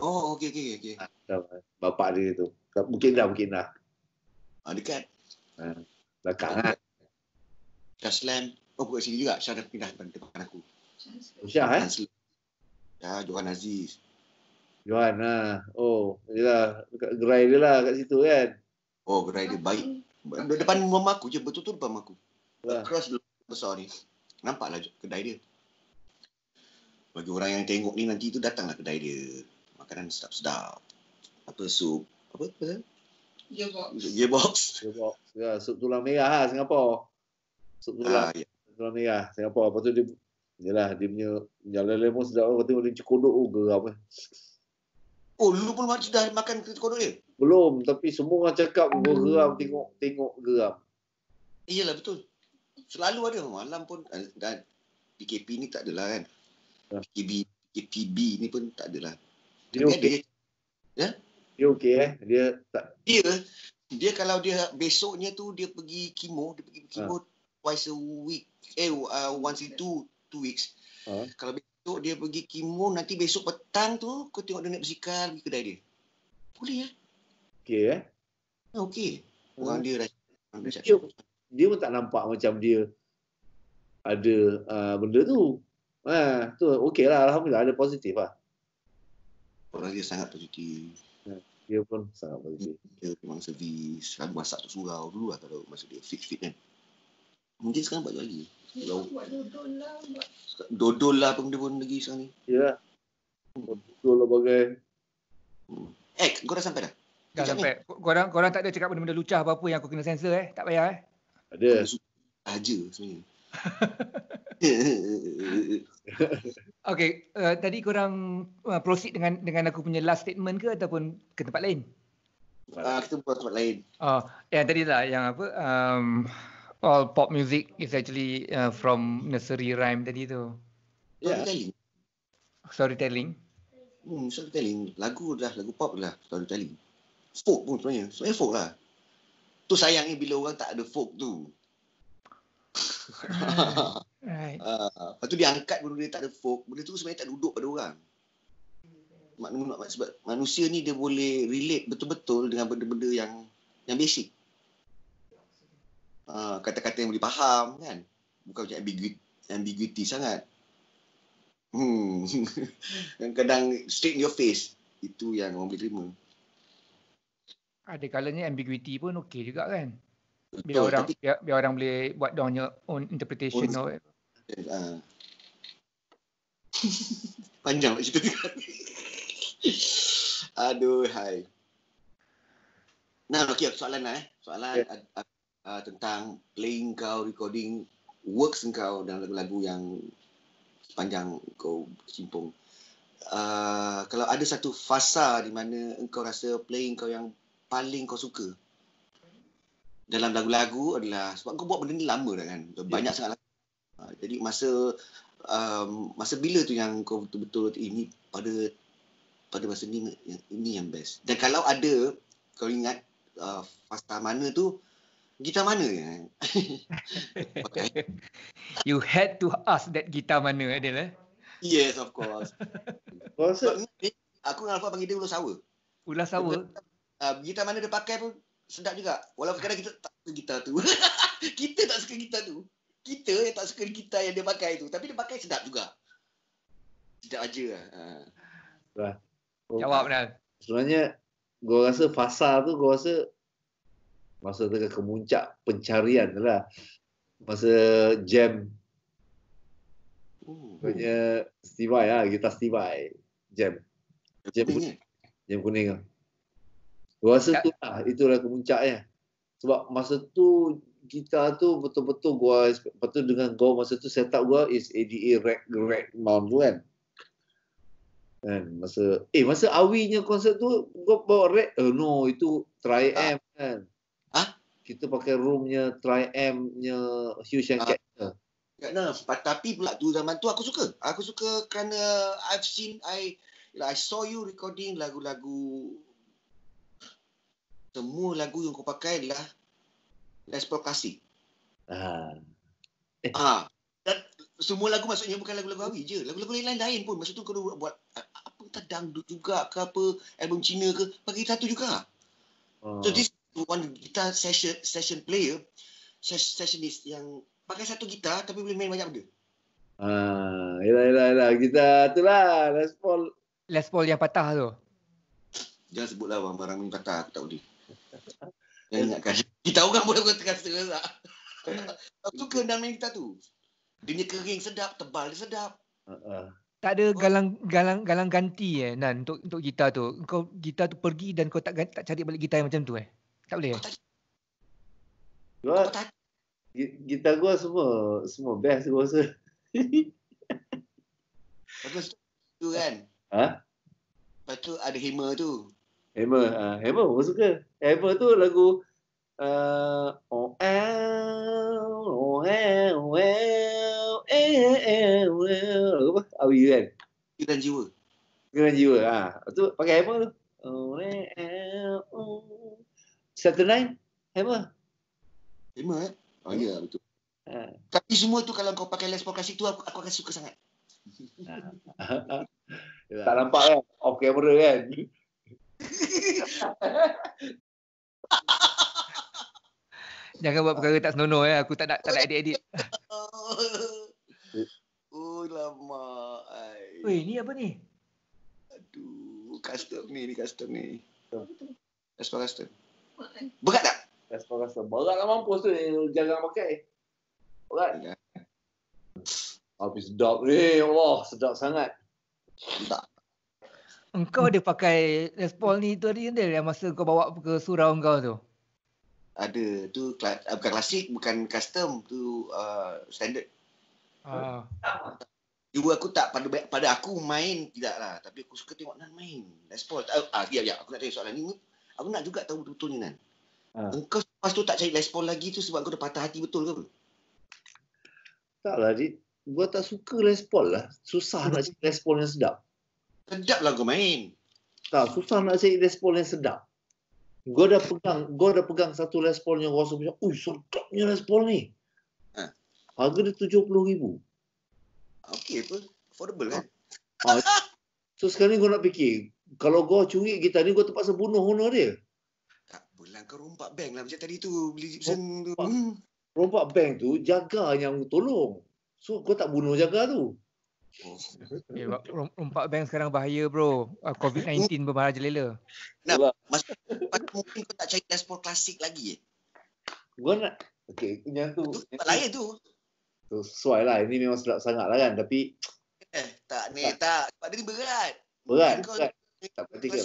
S4: Oh, okey.
S2: Bapak dia tu. Bukit Indah.
S4: Dekat.
S2: Belakang kan.
S4: Syahslam. Oh, bukan sini juga. Syah dah pindah depan aku.
S2: Syah
S4: Ya, Johan Aziz.
S2: Johan Oh, yelah. Dekat gerai dia lah kat situ kan.
S4: Oh, gerai dia baik. Depan rumah aku je. Betul-betul depan rumah aku. Cross besar ni. Nampaklah kedai dia. Bagi orang yang tengok ni nanti tu datanglah kedai dia. Makanan sedap-sedap. Apa sup? Apa? Gearbox.
S2: Ya, sup tulang merah lah Singapura. Sup tulang merah Singapura. Lepas tu dia punya jalan lemon sedap. Lepas tu dia cekodok geram.
S4: Oh, lu pun sudah makan cekodok dia?
S2: Belum, tapi semua orang cakap gua geram tengok geram.
S4: Iyalah, betul. Selalu ada. Malam pun dan PKP ni tak adalah kan. PKPB ni pun tak adalah.
S2: Dia okey. Dia okey
S4: Dia kalau dia besoknya tu dia pergi kemo, twice a week. Once in two weeks. Kalau besok dia pergi kemo, nanti besok petang tu kau tengok dia naik basikal pergi kedai dia. Boleh
S2: Okey
S4: Okey. Orang dia
S2: dia pun tak nampak macam dia ada benda tu. Tu okeylah, alhamdulillah ada positif lah.
S4: Orang dia sangat positif.
S2: Dia pun sangat positif.
S4: Dia memang servis, selalu masak tu surau dulu lah kalau masa dia fit kan. Mungkin sekarang buat lagi. Dodol lah benda pun lagi sekarang ni.
S2: Ya. Dodol lah bagai.
S4: Kau dah sampai dah?
S3: Dah sampai. Korang tak ada cakap benda-benda lucah apa-apa yang aku kena sensor Tak payah
S2: Ada.
S4: Aja sebenarnya.
S3: Okay, tadi korang proceed dengan aku punya last statement ke ataupun ke tempat lain?
S4: Kita buat tempat lain.
S3: Yang tadi lah yang apa all pop music is actually from nursery rhyme tadi tu. Storytelling.
S4: Storytelling. Lagu pop lah storytelling. Folk pun sebenarnya folk lah. Tu sayangnya bila orang tak ada folk tu.
S3: Right.
S4: Lepas tu dia angkat benda dia tak ada folk, benda tu sebenarnya tak duduk pada orang. Sebab manusia ni dia boleh relate betul-betul dengan benda-benda yang basic. Kata-kata yang boleh faham kan. Bukan macam ambiguity sangat. Kadang-kadang straight in your face. Itu yang orang boleh terima.
S3: Ada kalanya ambiguity pun okey juga kan.
S4: Betul,
S3: Biar orang boleh buat dia punya own interpretation.
S4: Panjang lah cerita tu. Aduh, hai. Nah, okey, soalan lah Soalan tentang playing kau, recording works kau dan lagu-lagu yang sepanjang kau cimpung. Kalau ada satu fasa di mana engkau rasa playing kau yang paling kau suka dalam lagu-lagu adalah sebab kau buat benda ni lama dah kan. Banyak sangat lagu. Jadi masa bila tu yang kau betul-betul ini pada masa ni ini yang best. Dan kalau ada kau ingat fasa mana tu, gitar mana ya?
S3: You had to ask that gitar mana Adil
S4: Yes, of course. Aku dengan Alfa panggil dia ulas sawa.
S3: Ulas sawa?
S4: Gitar mana dia pakai pun sedap juga. Walaupun kadang kita tak suka gitar tu. Kita tak suka gitar tu. Kita yang tak suka gitar yang dia pakai tu. Tapi dia pakai sedap juga. Sedap aja lah.
S3: Jawab Nal.
S2: Sebenarnya gua rasa fasa tu masa tengah kemuncak pencarian lah. Masa jam. Punya Steve Vai lah. Gitar Steve Vai. Jam kuning lah. Gua rasa tu lah, itulah kemuncaknya. Sebab masa tu gitar tu betul-betul lepas tu dengan gua masa tu setup gua is ADA rack mount tu kan. Masa Awinya konsert tu gua bawa rack. No, itu Tri-Amp kan. Kita pakai roomnya Tri-Amp-nya Hughes and Catcher.
S4: Tapi pula tu zaman tu aku suka kerana I saw you recording lagu-lagu. Semua lagu yang kau pakai adalah Les Paul klasik. Dan semua lagu maksudnya bukan lagu-lagu Awi je. Lagu-lagu lain-lain pun. Masa tu kau buat apa entah dangdut juga ke apa, album Cina ke, pakai gitar tu juga. So this one gitar session player, sessionist yang pakai satu gitar tapi boleh main banyak benda.
S2: Yelah. Kita tu lah, Les Paul.
S3: Les Paul yang patah tu.
S4: Jangan sebutlah barang-barang yang kata, aku tak boleh. Jangan ingatkan. Kita orang boleh kata tak? Aku suka dan main gitar tu. Dia punya kering sedap, tebal dia sedap.
S3: Tak ada galang ganti Nan untuk gitar tu. Kau gitar tu pergi dan kau tak cari balik gitar yang macam tu Tak boleh
S2: Gitar gua semua best gua rasa.
S4: Lepas tu kan. Lepas tu ada Hammer tu.
S2: Hammer gua suka. Hammer tu lagu apa? Awi kan?
S4: Geran jiwa.
S2: Tu pakai Hammer tu. Saturday Night Hammer.
S4: Oh ya, betul. Tapi semua tu kalau kau pakai Les Paul klasik tu aku akan suka sangat.
S2: Tak nampak kan? Off camera kan?
S3: Jangan buat perkara tak senonoh Aku tak nak edit.
S4: Oh lama.
S3: Weh, ni apa ni?
S4: Aduh, custom ni. Les Paul custom. Berat tak?
S2: Les Paul custom. Berat lah mampus tu jangan pakai. Berat. Habis sedap ni. Allah, sedap sangat.
S4: Tak.
S3: Engkau ada pakai Les Paul ni tu hari dia yang masa kau bawa ke surau kau tu?
S4: Ada. Tu bukan klasik, bukan custom. Tu standard. Juga aku tak pada aku main tidak lah. Tapi aku suka tengok Nan main. Les Paul. Ya. Aku nak tanya soalan ni. Aku nak juga tahu betul ni Nan. Engkau lepas tu tak cari Les Paul lagi tu sebab kau dah patah hati betul ke?
S2: Taklah, gua tak suka Les Paul lah. Susah nak cari Les Paul yang sedap.
S4: Sedap lah kau main.
S2: Tak, susah nak cari Les Paul yang sedap. Gua dah pegang satu Les Paul yang rasa macam, sedapnya Les Paul ni. Harga dia RM70,000.
S4: Okey apa? Affordable kan?
S2: So sekarang ni gua nak fikir, kalau gua curi gitar ni, gua terpaksa bunuh owner dia.
S4: Tak apalah, kau rompak bank lah macam tadi tu. Beli Gibson tu.
S2: Rompak bank tu, jaga yang tolong. So gua tak bunuh jaga tu.
S3: Rompak bank sekarang bahaya bro. COVID-19 bermarajalela.
S4: Nah, mungkin kau tak cari Les Paul klasik lagi
S2: Gua nak, yang tu.
S4: Lain tu.
S2: Sesuai lah, ini memang sedap sangat lah kan. Tapi
S4: tak sebab dia ni berat.
S2: Berat. Tak praktikal.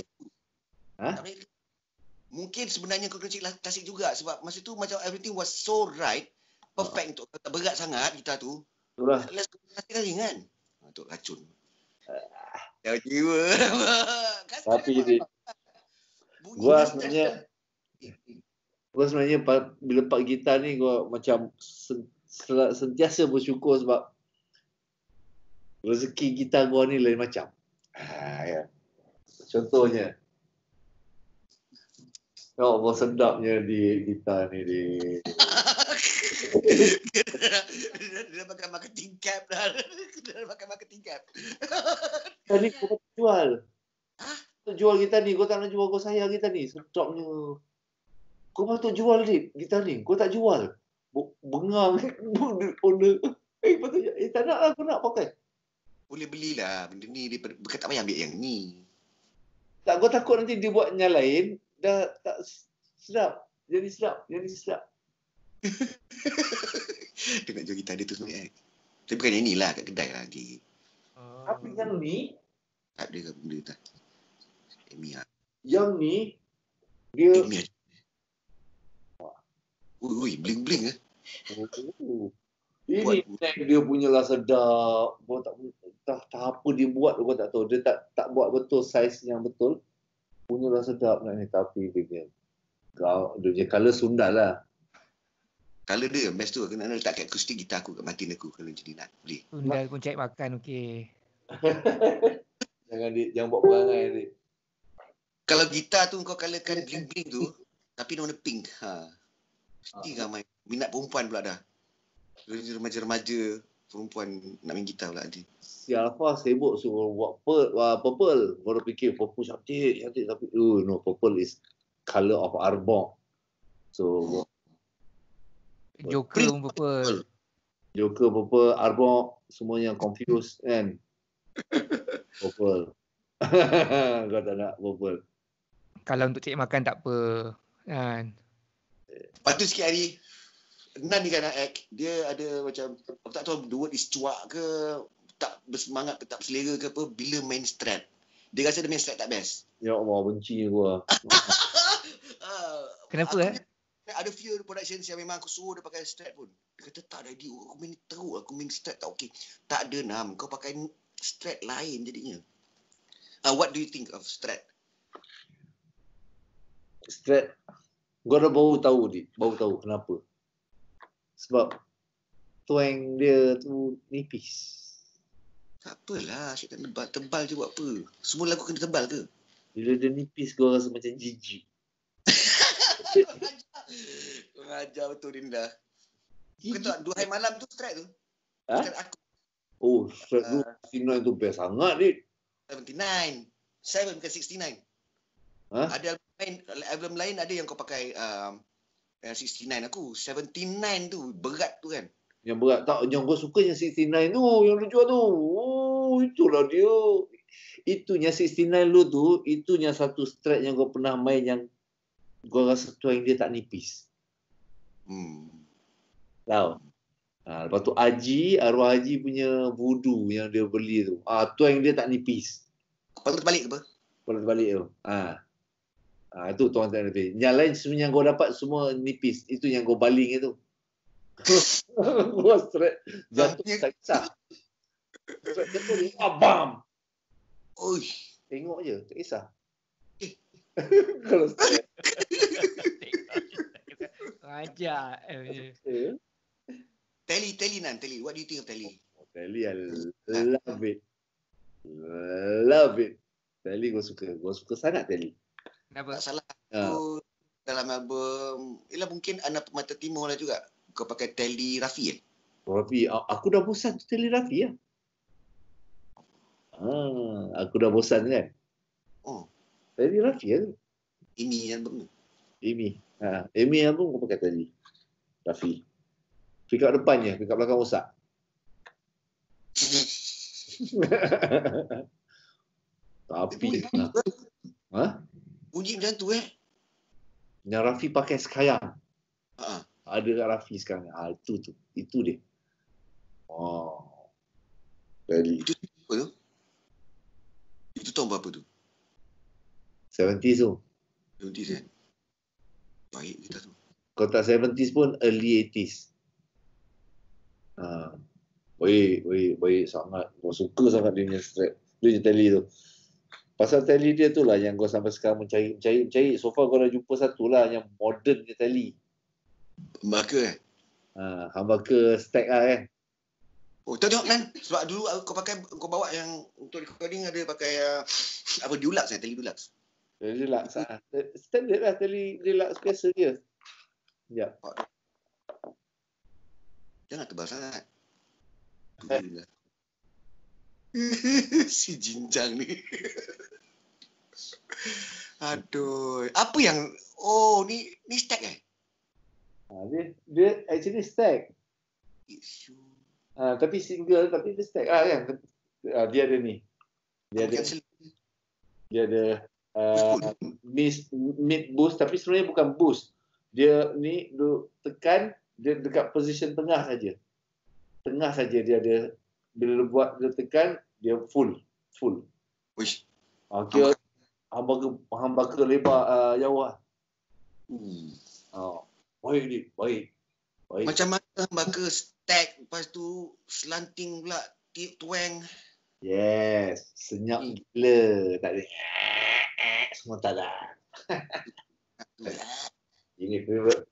S4: Mungkin sebenarnya kau kena cari klasik juga sebab masa tu macam everything was so right, perfect untuk tak berat sangat gitar tu.
S2: Itulah.
S4: Klasik lagi kan. Untuk racun. Jauh jiwa.
S2: Tapi gua sebenarnya bila pak gitar ni gua macam sentiasa bersyukur sebab rezeki gitar gua ni lain macam. Ya. Contohnya, ya Allah, sedapnya di gitar ni
S4: Dia pakai marketing cap dah. Dia pakai marketing cap.
S2: Tadi kau jual. Jual gitar ni, kau tak nak jual, kau sayang gitar ni. Sedapnya. Kau patut jual gitar ni. Kau tak jual. Bengang owner. Patutnya tak nak lah, aku nak pakai.
S4: Boleh belilah benda ni, dia bukan tak payah ambil yang ni.
S2: Tak, kau takut nanti dia buat yang lain dah tak sedap. Jadi sedap.
S4: Dia nak jual gitar dia tu sebenarnya. Tapi bukan yang ni lah, kat kedai lah lagi.
S2: Tapi yang ni,
S4: tak ada ke benda tak. Emi lah.
S2: Yang ni dia
S4: Ui, bling-bling eh.
S2: Ini dia punya lah sedap. Kau tak apa dia buat, kau tak tahu. Dia tak buat betul saiz yang betul. Punya lah sedap nak ni, tapi dia punya colour sundal lah.
S4: Colour dia best tu. Aku nak letak kat akustik gitar aku, kat matin aku kalau jadi nak boleh.
S3: Sundal pun cari makan okey.
S2: Jangan buat perangai adik.
S4: Kalau gitar tu kau colourkan bling-bling tu, tapi warna pink. Mesti ramai. Minat perempuan pula dah. Remaja-remaja perempuan nak main gitar pula ada.
S2: Si Alpha sibuk suruh buat purple. Baru fikir purple cantik tapi no, purple is color of Arbok. So
S3: Joker pun purple.
S2: Joker purple, Arbok semua yang confused kan. Purple. Kau tak nak purple.
S3: Kalau untuk cari makan tak apa kan.
S4: Lepas tu sikit hari Nan ni kan act, dia ada macam aku tak tahu the word is cuak ke, tak bersemangat ke, tak berselera ke apa bila main strat. Dia rasa dia main strat tak best.
S2: Ya Allah, benci gua.
S3: Kenapa
S4: Ada few productions yang memang aku suruh dia pakai strat pun. Dia kata tak ada, aku main teruk, aku main strat tak okey. Tak ada Nam, kau pakai strat lain jadinya. What do you think of strat?
S2: Strat, gua dah baru tahu kenapa. Sebab twang dia tu nipis.
S4: Tak apalah, asyik tebal je buat apa. Semua lagu kena tebal ke?
S2: Bila dia nipis, gua rasa macam jijik.
S4: Kau ajar betul Dinda. Kau tahu 2 hari malam tu strat tu?
S2: Ha?
S4: Strat aku.
S2: Oh, strat tu Sinai tu best sangat ni.
S4: 79. 7 bukan 69.
S2: Ha?
S4: Ada album lain ada yang kau pakai 69 aku. 79 tu berat tu kan.
S2: Yang berat tak, yang gua suka yang 69 tu, yang lu jual tu. Oh, itulah dia. Itunya 69 lu tu, itunya satu strat yang gua pernah main yang gua rasa twang dia tak nipis. Tahu? Lepas tu arwah Haji punya voodoo yang dia beli tu. Twang dia tak nipis.
S4: Kepala terbalik ke apa?
S2: Kepala terbalik tu. Itu tuan tak nipis. Yang lain sebenarnya yang gua dapat semua nipis. Itu yang gua baling itu. Gua strat jatuh tak kisah. Strat jatuh ni, bam.
S4: Oi,
S2: Tengok je, tak kisah. Kalau strat.
S3: Ajar.
S4: Telly Nan, Telly. What do you think of Telly?
S2: Telly, I love it. Love it. Telly gua suka sangat Telly.
S3: Kenapa?
S4: Tak salah aku dalam album, ialah mungkin Anak Mata Timur lah juga. Kau pakai Telly Rafi kan?
S2: Rafi, aku dah bosan tu Telly Rafi lah. Aku dah bosan kan. Telly Rafi lah tu.
S4: Ini album tu.
S2: Amy album kau pakai Telly Rafi. Pick up depannya, pick up belakang rosak. Tapi
S4: Bunyi macam tu
S2: yang Rafi pakai sekarang. Ada kat Rafi sekarang. Itu dia. Telly.
S4: Itu apa tu? Itu tahun berapa tu?
S2: 70s tu.
S4: 70s kan? Baik kita tu.
S2: Kalau tak 70s pun early 80s. Baik sangat. Gua suka sangat dia punya strap. Dia punya Telly tu. Pasal Telly dia tu lah yang gua sampai sekarang mencari. So far gua dah jumpa satu lah yang modern dia Telly.
S4: Humbucker
S2: Humbucker stack lah kan.
S4: Tengok Nan. Sebab dulu kau bawa yang untuk recording ada pakai Deluxe Telly Deluxe.
S2: Telly Deluxe standard lah Telly Deluxe biasa dia. Sekejap.
S4: Jangan tebal sangat. Si jinjang ni. Aduh. Apa yang... ni stack
S2: Dia actually stack. Tapi single, tapi dia stack kan. Dia ada ni. Dia ada mid boost, tapi sebenarnya bukan boost. Dia ni tekan, dia dekat position tengah saja. Tengah saja dia ada. Bila dia buat, dia tekan, dia full.
S4: Wish.
S2: Kira humbucker lebar jauh lah. Baik.
S4: Macam mana humbucker stack, lepas tu slanting pula, twang.
S2: Yes, senyap gila. Tak ada semua tak ada. Ini favorite.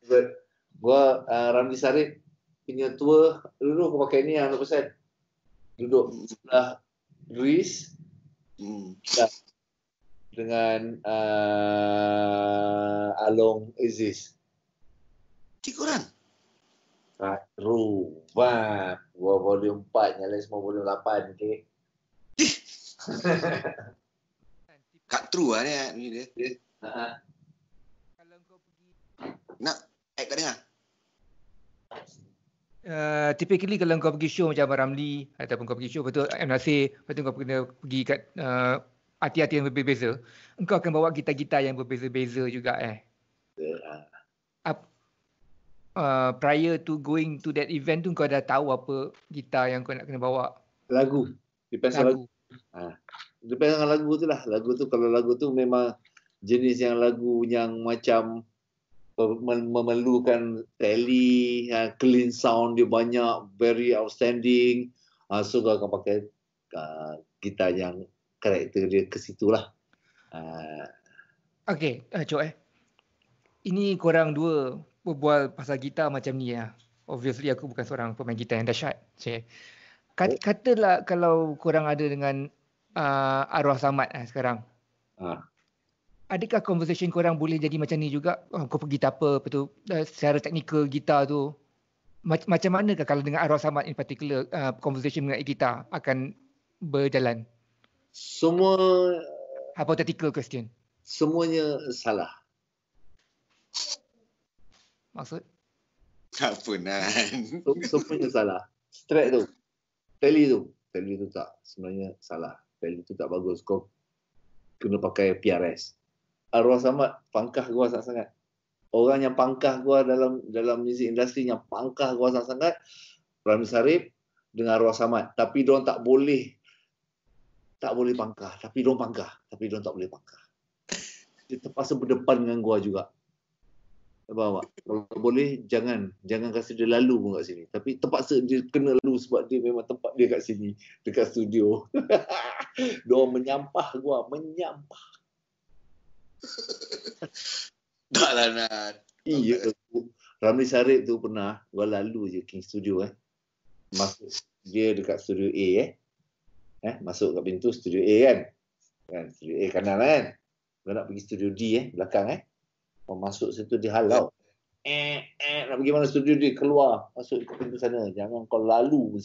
S2: Gua Ramli Sarip punya tour dulu aku pakai ni 100%. Duduk sebelah Luis dengan Along Aziz.
S4: 3 orang?
S2: Kat rumah. Gua volume 4, nyalain semua volume 8. Okay?
S4: Kat true lah ni dia.
S3: Kalau kau pergi
S4: Nak act kat dengar.
S3: typically kalau kau pergi show macam Abang Ramli ataupun kau pergi show betul M. Nasir, lepas tu kau kena pergi kat artis-artis yang berbeza, engkau akan bawa gitar-gitar yang berbeza-beza juga prior to going to that event tu kau dah tahu apa gitar yang kau nak kena bawa?
S2: Lagu. Depends on lagu. Depends on lagu tu lah. Lagu tu, kalau lagu tu memang jenis yang lagu yang macam memerlukan tele, clean sound dia banyak, very outstanding. So kau akan pakai gitar yang karakter dia ke situ lah.
S3: Okay, Cok ini korang dua berbual pasal gitar macam ni ya. Obviously aku bukan seorang pemain gitar yang dahsyat. Katalah kalau korang ada dengan Arwah Samad sekarang. Adakah conversation korang boleh jadi macam ni juga? Kau pergi apa tu secara teknikal gitar tu. Macam manakah kalau dengan Arwah Samad in particular conversation mengenai gitar akan berjalan?
S2: Semua
S3: hypothetical question.
S2: Semuanya salah.
S3: Maksud?
S4: Apa Nan?
S2: Semuanya salah. Strat tu. Tele tu tak. Sebenarnya salah. Tele tu tak bagus. Kau kena pakai PRS. Arwah Samad pangkah gua sangat-sangat. Orang yang pangkah gua dalam music industry yang pangkah gua sangat-sangat Ramli Sarip dengan Arwah Samad. Tapi diorang tak boleh pangkah. Tapi diorang pangkah. Tapi diorang tak boleh pangkah. Dia terpaksa berdepan dengan gua juga. Faham tak? Kalau boleh jangan kasi dia lalu pun kat sini. Tapi terpaksa dia kena lalu sebab dia memang tempat dia kat sini, dekat studio. Diorang menyampah gua, menyampah.
S4: Tak lah Nan.
S2: Iya. Ramli Sarip tu pernah gua lalu je King Studio masuk dia dekat studio A masuk kat pintu studio A kan studio A kanan kan. Gua nak pergi studio D belakang Kau masuk situ dihalau. Nak pergi mana studio D, keluar masuk ke pintu sana. Jangan kau lalu pun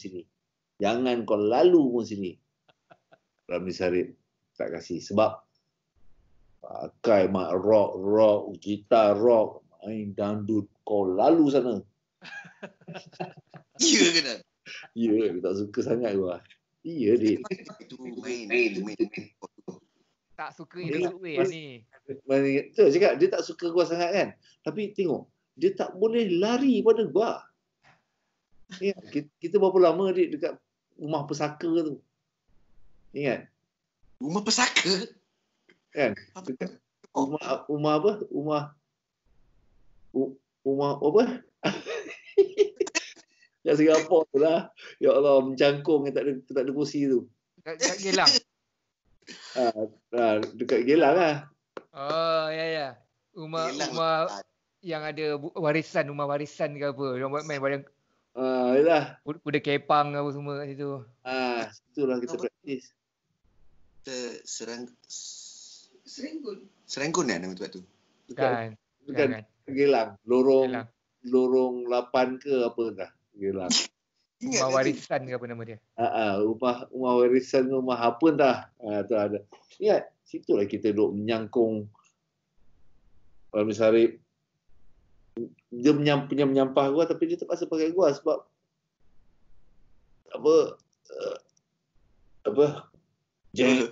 S2: sini. Ramli Sarip tak kasih sebab pakai mak rock, gitar rock, main dangdut, kau lalu sana.
S4: Ya ke Nan?
S2: Ya, dia tak suka sangat gua. Iya, Dik.
S4: Itu main.
S3: Tak suka in a good way ni.
S2: Tu cakap dia tak suka gua sangat kan. Tapi tengok, dia tak boleh lari pada gua. Ya, kita berapa lama Dik dekat rumah pesaka tu. Ingat?
S4: Rumah pesaka?
S2: Kan? Dekat rumah apa? Rumah apa? Kat Singapura tu lah. Ya Allah, mencangkung yang tak ada kursi tu.
S3: Kat Gelang.
S2: Dekat Gelang lah.
S3: Oh, ya. Rumah yang ada rumah warisan ke apa. Orang buat main barang.
S2: Yalah.
S3: Kuda kepang apa semua kat situ.
S2: Situlah kita praktis.
S4: Serenggun nama tempat tu.
S3: Kan.
S2: Gelang. Lorong 8 ke apa dah. Gelang.
S3: Rumah warisan ke apa nama dia?
S2: Rumah warisan, rumah apa dah. Tu ada. Ingat, situlah kita duduk menyangkung Ramli Sarip. Dia menyampah gua tapi dia terpaksa pakai gua sebab jeng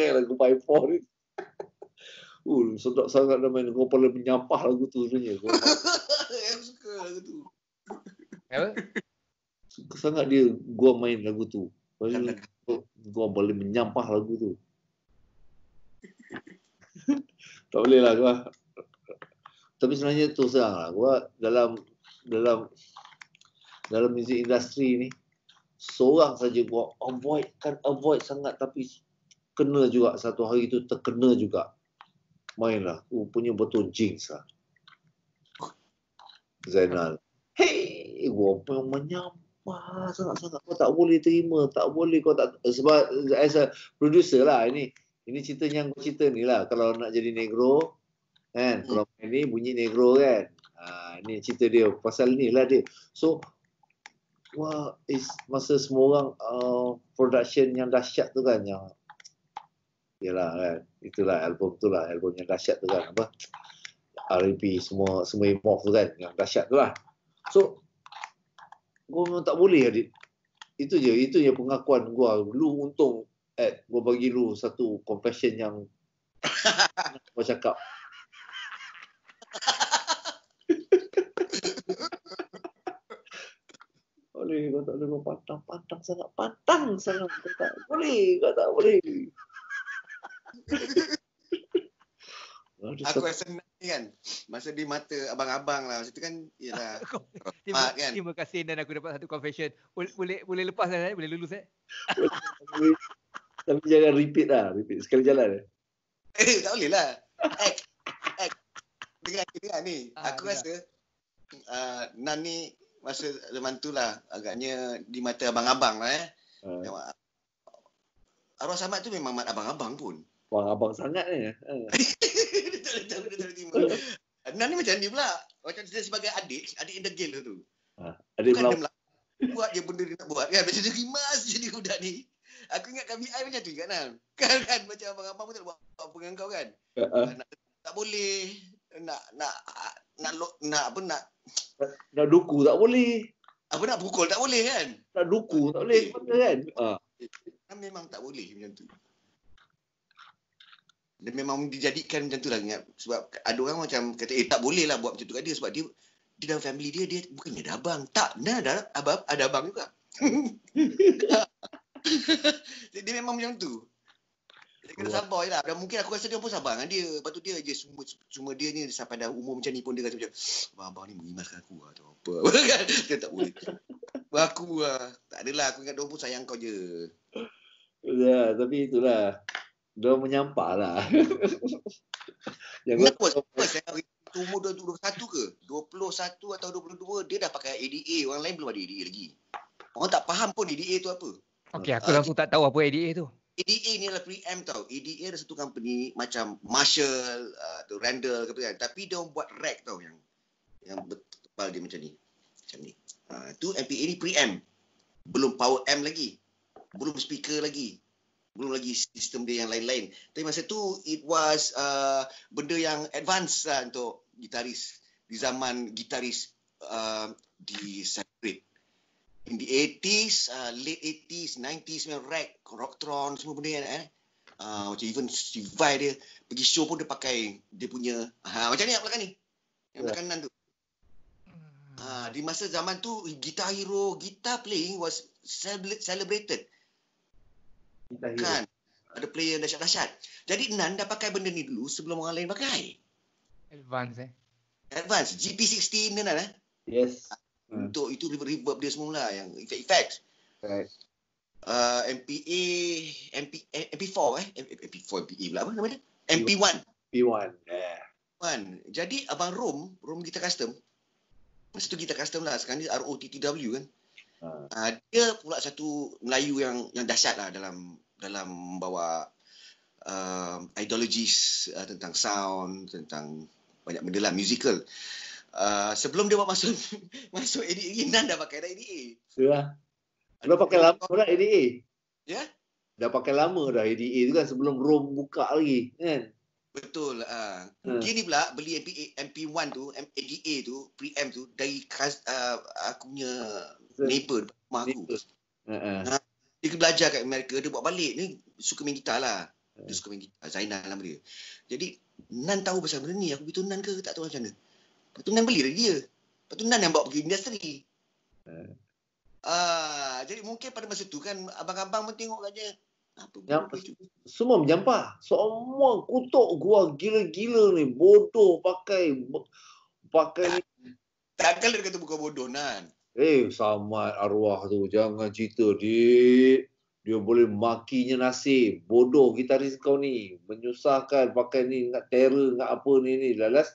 S2: lagu Five Four ni. Sedap sangat dia main. Gua paling menyampah lagu tu sebenarnya.
S4: Yang suka lagu tu.
S3: Apa?
S2: Suka sangat dia gua main lagu tu. Gua boleh menyampah lagu tu. Tak boleh lah gua. Tapi sebenarnya tu serang lah. Gua dalam music industry ni seorang saja gua avoid sangat tapi kena juga satu hari tu terkena juga. Mainlah. Punya betul jinx lah. Zainal. Hey, gua menyampah sangat-sangat. Kau tak boleh terima, tak boleh kau tak, sebab as a producer lah ini cerita yang gua cerita ni lah. Kalau nak jadi negro kan, kalau main ni bunyi negro kan. Ni cerita dia. Pasal ni lah dia. So, masa semua orang production yang dahsyat tu kan, yang yalah kan, itulah album tu lah, album yang dahsyat tu kan, apa R&B semua evolve tu kan, yang dahsyat tu lah. So gua memang tak boleh Adit. Itu je pengakuan gua. Lu untung gua bagi lu satu confession yang gua cakap. Boleh, kau tak boleh pantang sangat. Kau tak boleh.
S4: Aku rasa ni kan, masa di mata abang-abang lah, masa tu kan, ialah kan.
S3: Terima kasih dan aku dapat satu confession. Boleh lepas kan? Boleh lulus
S2: Tapi jangan repeat sekali jalan.
S4: Tak boleh lah. Dengar ni. Aku rasa Nan ni masa zaman tu lah agaknya di mata abang-abang lah Arwah Samad tu memang mat abang-abang pun.
S2: Abang sangat ni.
S4: Betul. Nan ni macam ni pula. Macam dia sebagai adik in the game tu.
S2: Adik
S4: bukan dia buat je benda dia nak buat kan. Macam dia rimas je dia budak ni. Aku ingat KBI macam tu juga Nan. Kan macam abang-abang pun tak buat apa dengan kau kan. Tak boleh.
S2: Nak duku tak boleh.
S4: Apa nak pukul tak boleh kan.
S2: Nak duku tak boleh kan.
S4: Memang tak boleh macam tu. Dia memang dijadikan macam tu lah. Sebab ada orang macam kata tak boleh lah buat macam tu kat dia. Sebab dia dalam family dia bukannya ada abang. Tak, ada abang juga. Dia memang macam tu. Dia kena sabar je lah. Dan mungkin aku rasa dia pun sabar dengan dia. Lepas tu dia je cuma dia ni sampai dah umur macam ni pun dia rasa macam abang ni mengimaskan aku lah atau apa. Dia tak boleh. Aku lah. Tak adalah. Aku ingat dia pun sayang kau je.
S2: Ya, tapi itulah. Dia menyampah lah.
S4: Kenapa umur 21 ke? 21 atau 22 dia dah pakai ADA. Orang lain belum ada ADA lagi. Orang tak faham pun ADA tu apa.
S3: Okey, aku langsung tak tahu apa ADA tu.
S4: ADA ni adalah preamp tau. ADA ada satu company macam Marshall, Randall ke apa kan. Tapi dia buat rack tau yang tebal dia macam ni. Tu MPA ni preamp. Belum power amp lagi. Belum speaker lagi. Belum lagi sistem dia yang lain-lain. Tapi masa tu it was benda yang advance lah untuk gitaris. Di zaman gitaris di celebrate. In the 80s, late 80s, 90s, rack, Rocktron, semua benda yang macam even Steve Vai dia pergi show pun dia pakai dia punya macam ni yang belakang ni. Yang belakang Nan tu. Di masa zaman tu Guitar Hero, guitar playing was celebrated. Kan ada player dahsyat-dahsyat. Jadi Nan dah pakai benda ni dulu sebelum orang lain pakai. Advance GP16 Nan
S2: Yes.
S4: Untuk itu reverb dia semua lah yang effects.
S2: Right.
S4: MP4 MPE pula apa nama dia? MP1.
S2: P1.
S4: Jadi abang Rom Guitar Custom. Masa tu Guitar Custom lah, sekarang ni ROTTW kan. Dia pula satu Melayu yang dahsyat lah dalam membawa ideologies tentang sound, tentang banyak benda lah musical. Sebelum dia buat masuk ADA, Nan dah pakai dah ADA.
S2: Sudah. Dah pakai lama dah ADA.
S4: Ya?
S2: Dah pakai lama dah ADA tu kan sebelum Rom buka lagi kan.
S4: Betul. Dia ni pula beli MP1 tu, ADA tu, preamp tu dari aku punya neighbor rumah aku. Dia belajar kat Amerika, dia buat balik. Ni suka main gitar lah. Dia suka main gitar. Zainal nama dia. Jadi Nan tahu pasal benda ni. Aku beritahu Nan ke tak tahu macam mana. Lepas tu Nan beli dari dia. Lepas tu Nan yang bawa pergi industri. Jadi mungkin pada masa tu kan abang-abang pun tengok katanya
S2: semua menyampah. Semua kutuk gua gila-gila ni. Bodoh pakai ni.
S4: Takkan dia kata bukan bodoh Nan.
S2: Samad arwah tu. Jangan cerita dik. Dia boleh makinya nasib. Bodoh gitaris kau ni. Menyusahkan pakai ni. Nak terror. Nak apa ni. Lalas.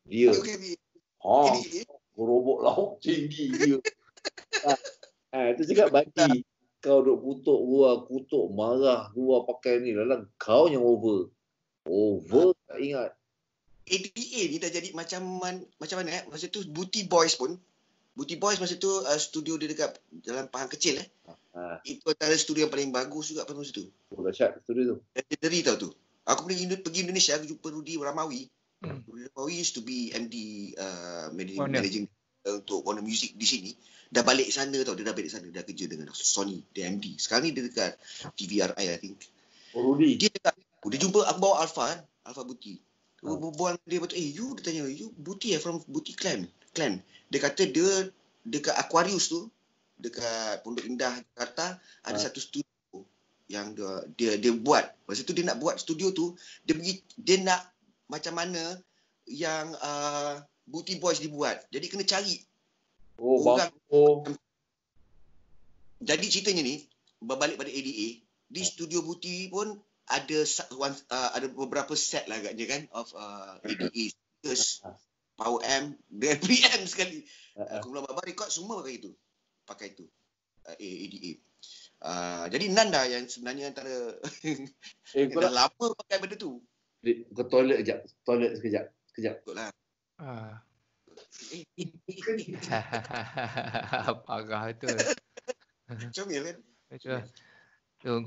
S2: Dia. Robot lauk tinggi dia. Itu cakap bagi. Kau duk kutuk marah gua pakai ni. Lalang kau yang over. Tak ingat.
S4: ADA ni dah jadi macam mana masa tu Booty Boys masa tu studio dia dekat dalam Pahang Kecil Itu antara studio yang paling bagus juga pada masa tu.
S2: Dahsyat studio tu.
S4: Legendary tau tu. Aku pergi Indonesia, aku jumpa Rudy Ramawi. Rudy Ramawi used to be MD managing untuk Warner Music di sini. Dah balik sana tau, dia dah kerja dengan Sony, dia MD. Sekarang ni dia dekat TVRI I think.
S2: Oh, Rudy.
S4: Dia jumpa, aku bawa Alpha Buti. Berbual dia betul, dia tanya, you Buti from Buti Clan. Dia kata dia dekat Aquarius tu, dekat Pondok Indah Jakarta ada satu studio yang dia buat. Masa tu dia nak buat studio tu, dia nak macam mana yang Booty Boys dibuat. Jadi kena cari orang. Jadi ceritanya ni berbalik pada ADA, di studio Booty pun ada beberapa set lah agaknya kan of ADA, Power M, dan PM sekali. Kumpulan Baba record semua pakai itu. ADA. Jadi Nan dah yang sebenarnya antara dah lama pakai benda tu.
S2: Ke toilet sekejap.
S4: Betul lah.
S3: Parah tu.
S4: Comel kan?
S3: Betul. So,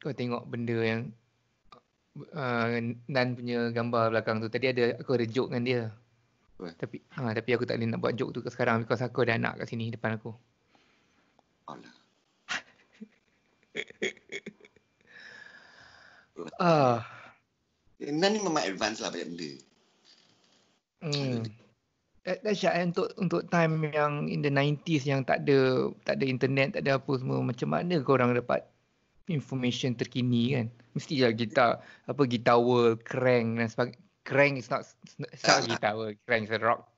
S3: kau tengok benda yang Nan punya gambar belakang tu. Tadi aku ada joke dengan dia. Tapi aku tak boleh nak buat joke tu sekarang because aku ada anak kat sini depan aku.
S4: Alah. Nan ni memang advance lah banyak benda.
S3: Dahsyat untuk time yang in the 90s yang tak ada internet, tak ada apa semua. Macam mana korang dapat information terkini kan? Mesti lah Guitar World, Crank dan sebagainya. Crank is not Guitar World. Crank is a rock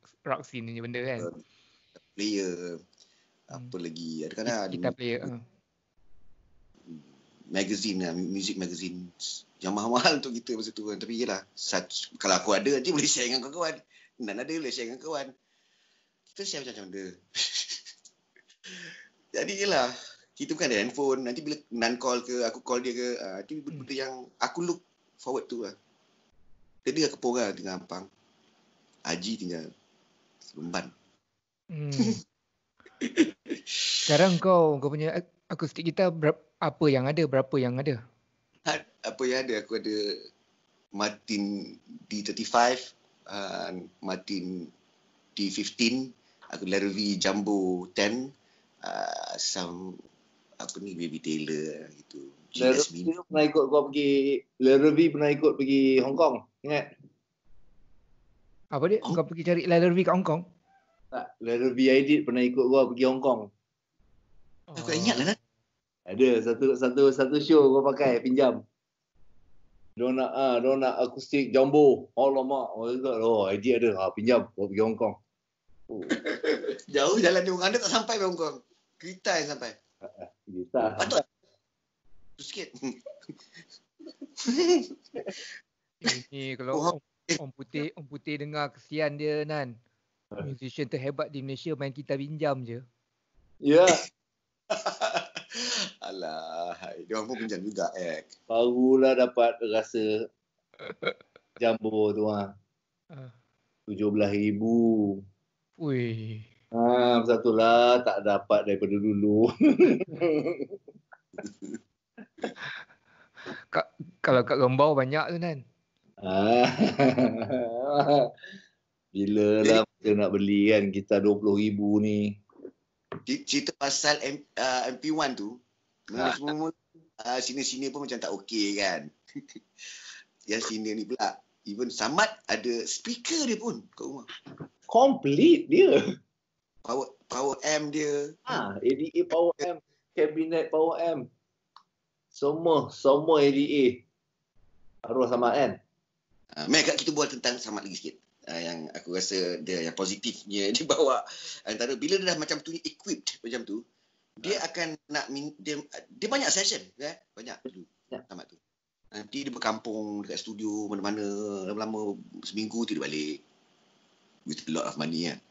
S3: scene ni benda kan.
S4: Player. Apa lagi? Ada kan
S3: Guitar player.
S4: Magazine lah, music magazine yang mahal-mahal untuk kita masa tu kan. Tapi yelah, kalau aku ada nanti boleh share dengan kawan-kawan. Nan ada boleh share dengan kawan. Kita share macam-macam benda. Jadi yelah, kita bukan ada handphone. Nanti bila Nan call ke, aku call dia ke, itu benda yang aku look forward tu lah. Dia kat Kepora tinggal Ampang. Haji tinggal Seremban.
S3: Sekarang kau punya akustik gitar apa yang ada? Berapa yang ada?
S4: Apa yang ada? Aku ada Martin D35, Martin D15, aku Larrivee Jumbo 10, Baby Taylor gitu.
S2: Larrivee pernah ikut pergi Hong Kong, ingat?
S3: Apa dia? Kau pergi cari Larrivee kat Hong Kong?
S2: Tak, Larrivee Edit pernah ikut kau pergi Hong Kong.
S4: Aku ingat lah.
S2: Ada satu show kau pakai pinjam. Dia nak akustik jumbo. Alamak. Edit ada. Pinjam. Kau pergi Hong Kong.
S4: Jauh jalan di Hong Kong. Tak sampai ke Hong Kong. Kereta yang sampai.
S2: Kereta.
S4: Patut. Tu sikit.
S3: Ini kalau Om Putih dengar kesian dia Nan. Musician terhebat di Malaysia main gitar pinjam je.
S2: Ya.
S4: Alah, dia orang pun pinjam juga
S2: Barulah dapat rasa jumbo tu $17,000.
S3: Wih.
S2: Satulah tak dapat daripada dulu.
S3: Kalau kat Rembau banyak tu Nan.
S2: Bila lah kita nak beli kan gitar $20,000 ni.
S4: Cerita pasal MP1 tu, semua sini-sini pun macam tak okey kan. Yang sini ni pula, even Samad ada speaker dia pun kat rumah.
S2: Complete dia.
S4: Power amp dia.
S2: ADA Power amp, cabinet Power amp. Semua ADA. Arwah Samad kan?
S4: Kat kita buat tentang Samad lagi sikit. Yang aku rasa dia yang positifnya dia bawa antara bila dia dah macam tu equipped macam tu, dia akan nak dia banyak session kan, banyak dulu Samad tu. Nanti dia berkampung dekat studio mana-mana, lama-lama seminggu dia balik with a lot of money kan.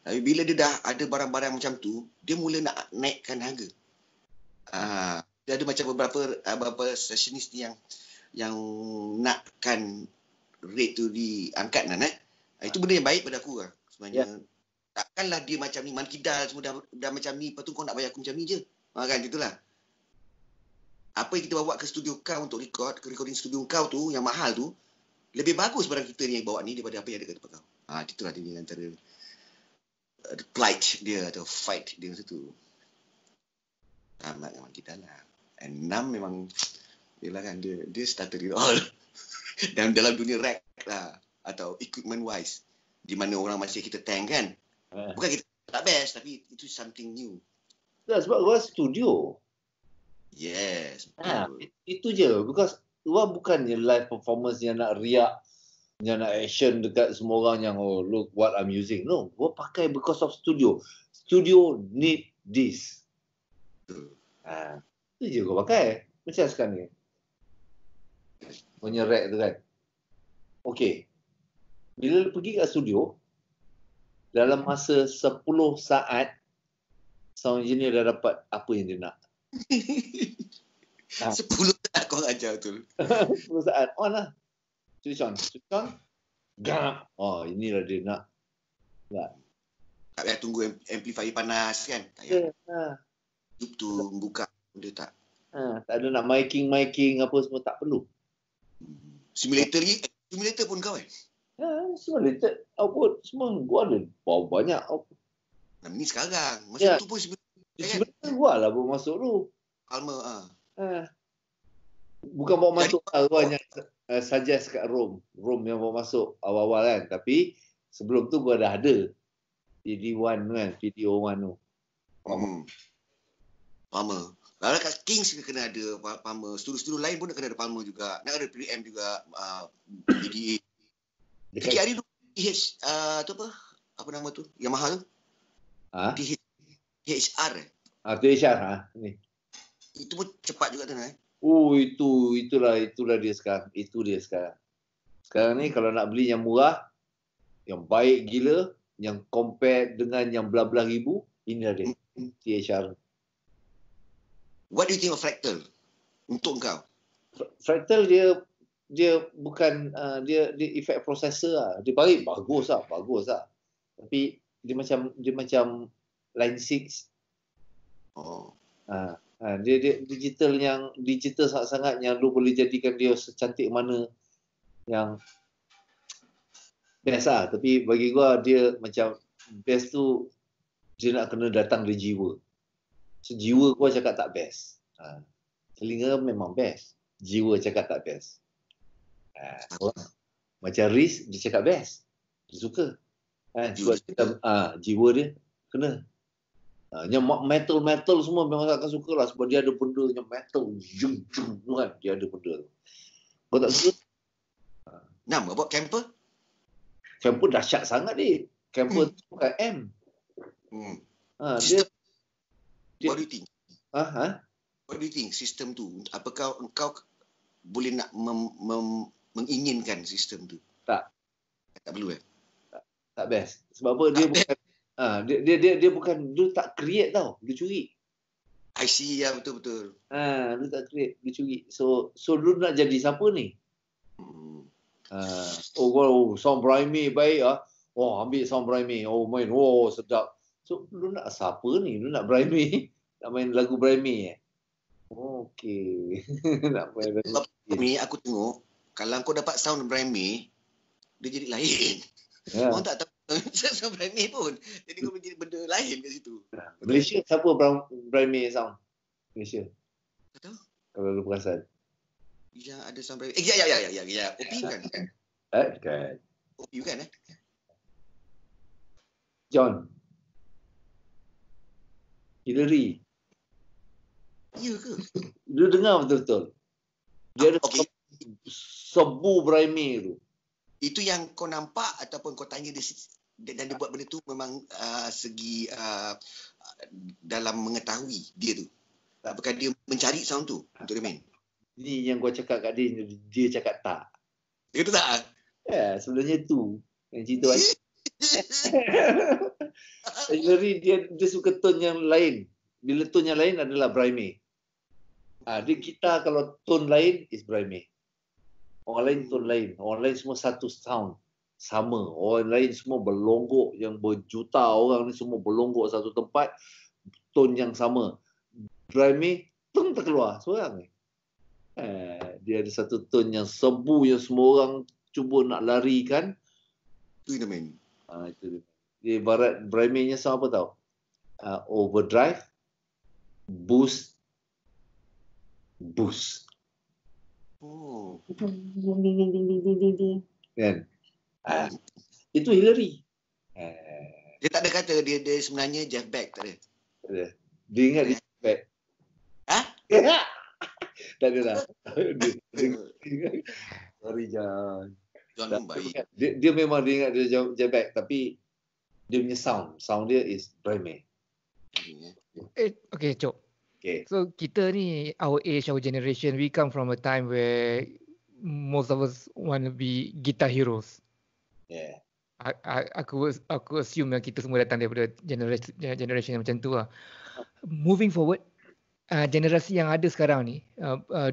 S4: Tapi bila dia dah ada barang-barang macam tu, dia mula nak naikkan harga. Dia ada macam beberapa sessionist ni yang nakkan rate tu diangkat kan. Itu benda yang baik pada aku lah. Sebenarnya takkanlah dia macam ni, mankidal semua dah macam ni, lepas tu kau nak bayar aku macam ni je. Kan itulah. Apa yang kita bawa ke studio kau untuk recording studio kau tu yang mahal tu, lebih bagus barang kita ni yang bawa ni daripada apa yang ada kat tempat kau. Itulah dia antara plight dia atau fight dia masa tu. Amat memang kita lah. And Nam memang yelah kan, dia started it all. Dan dalam dunia rack lah, atau equipment wise, di mana orang masih kita tank kan. Bukan kita tak best, tapi itu something new.
S2: Sebab gua studio.
S4: Yes.
S2: Itu je. Because gua bukannya live performance yang nak riak, yang nak action dekat semua orang yang look what I'm using. No, gua pakai because of studio. Studio need this. Itu je gua pakai. Macam sekarang ni. Punya rack tu kan. Okay. Bila pergi kat studio, dalam masa 10 saat, sound engineer dah dapat apa yang dia nak.
S4: 10 saat kau ajar betul.
S2: 10 saat. On lah. Switch on. Gap. Inilah dia nak.
S4: Tak payah tunggu amplifier panas kan. Tak payah. Loop tu buka. Dia tak.
S2: Tak ada nak miking apa semua, tak perlu.
S4: Simulator pun kau
S2: Simulator output semua gua ada banyak output.
S4: Ni sekarang. Masa tu pun
S2: simulator gua lah bawa masuk tu.
S4: Palmer
S2: Bukan bawa masuk lah, gua hanya suggest kat room yang bawa masuk awal-awal kan. Tapi sebelum tu gua dah ada PD1 kan, PDO1 tu.
S4: Palmer. Kalau kat Kings kena ada Palmer. Studio-studio lain pun kena ada Palmer juga. Nak ada preamp juga, PDA. Dekat hari tu tu apa? Apa nama tu? Yang mahal tu? THR.
S2: THR ni.
S4: Itu pun cepat juga tu
S2: itulah dia sekarang. Itu dia sekarang. Sekarang ni kalau nak beli yang murah, yang baik gila, yang compare dengan yang belah-belah ribu, inilah dia. THR.
S4: What do you think of Fractal untuk kau?
S2: Fractal dia bukan dia effect processor lah. Dia bagus lah. Tapi dia macam Line 6. Dia digital sangat-sangat yang lu boleh jadikan dia secantik mana yang best lah. Tapi bagi gua dia macam best tu dia nak kena datang dari jiwa. Jiwa gua cakap tak best. Telinga memang best. Jiwa cakap tak best. Macam Riz, dia cakap best. Dia suka. Sebab jiwa dia kena. Yang metal semua memang akan suka lah. Sebab dia ada benda yang metal. Kan? Dia ada benda tu. Kau tak suka?
S4: Nama buat camper?
S2: Camper dahsyat sangat dia. Camper tu bukan M. Dia
S4: What do you think?
S2: What
S4: do you think sistem tu? Apakah engkau boleh nak menginginkan sistem tu?
S2: Tak
S4: perlu
S2: tak best. Sebab apa? Dia bukan dia bukan, dia tak create tau. Dia curi.
S4: I see, ya, betul.
S2: Dia tak create, dia curi. So lu nak jadi siapa ni? Sound Brahmi baik ambil Sound Brahmi. Main. Sedap. So lu nak siapa ni? Lu nak Brahmi? Nak main lagu Brahmi Okey. Nak main lagu
S4: ni aku tengok kalau kau dapat sound Brahmi, dia jadi lain. Orang tak tahu sound Brahmi pun. Jadi kau menjadi benda lain kat situ.
S2: Malaysia siapa Brahmi sound? Malaysia.
S4: Tak tahu.
S2: Kalau lu perasan.
S4: Ya, ada sound Brahmi. Ya. OP bukan?
S2: Bukan.
S4: OP bukan
S2: John. Hillary.
S4: Ya ke?
S2: Dia dengar betul-betul. Dia ada sebu Brahmi tu.
S4: Itu yang kau nampak ataupun kau tanya dia dan dia buat benda tu memang segi dalam mengetahui dia tu? Apakah dia mencari sound tu untuk dia main?
S2: Ini yang gua cakap kat dia cakap tak.
S4: Itu tak?
S2: Ya, sebenarnya tu yang cerita banyak. Hillary dia suka tone yang lain. Bila tone yang lain adalah Brahmi. Dia gitar kalau tone lain is Brahmi. Orang lain tone lain. Orang lain semua satu sound. Sama. Orang lain semua berlonggok. Yang berjuta orang ni semua berlonggok satu tempat. Tone yang sama. Dry Me, tung terkeluar seorang ni. Dia ada satu tone yang sebu yang semua orang cuba nak larikan.
S4: Itu dia main.
S2: Itu dia. Dia ibarat Dry Me-nya sama apa tau? Overdrive, boost.
S4: Oh.
S2: Kan? Itu Hillary.
S4: Dia tak ada kata dia sebenarnya Jeff Beck, tak ada.
S2: Dia ingat dia Jeff Beck. Tak ada lah. Sorry John.
S4: John baik.
S2: Dia memang dia ingat dia Jeff Beck, tapi dia punya sound dia is Dry Me.
S3: Okay, Cok.
S2: Okay.
S3: So kita ni, our age, our generation, we come from a time where most of us want to be guitar heroes.
S2: Yeah.
S3: Aku assume yang kita semua datang daripada generation yang macam tu lah. Moving forward, generasi yang ada sekarang ni,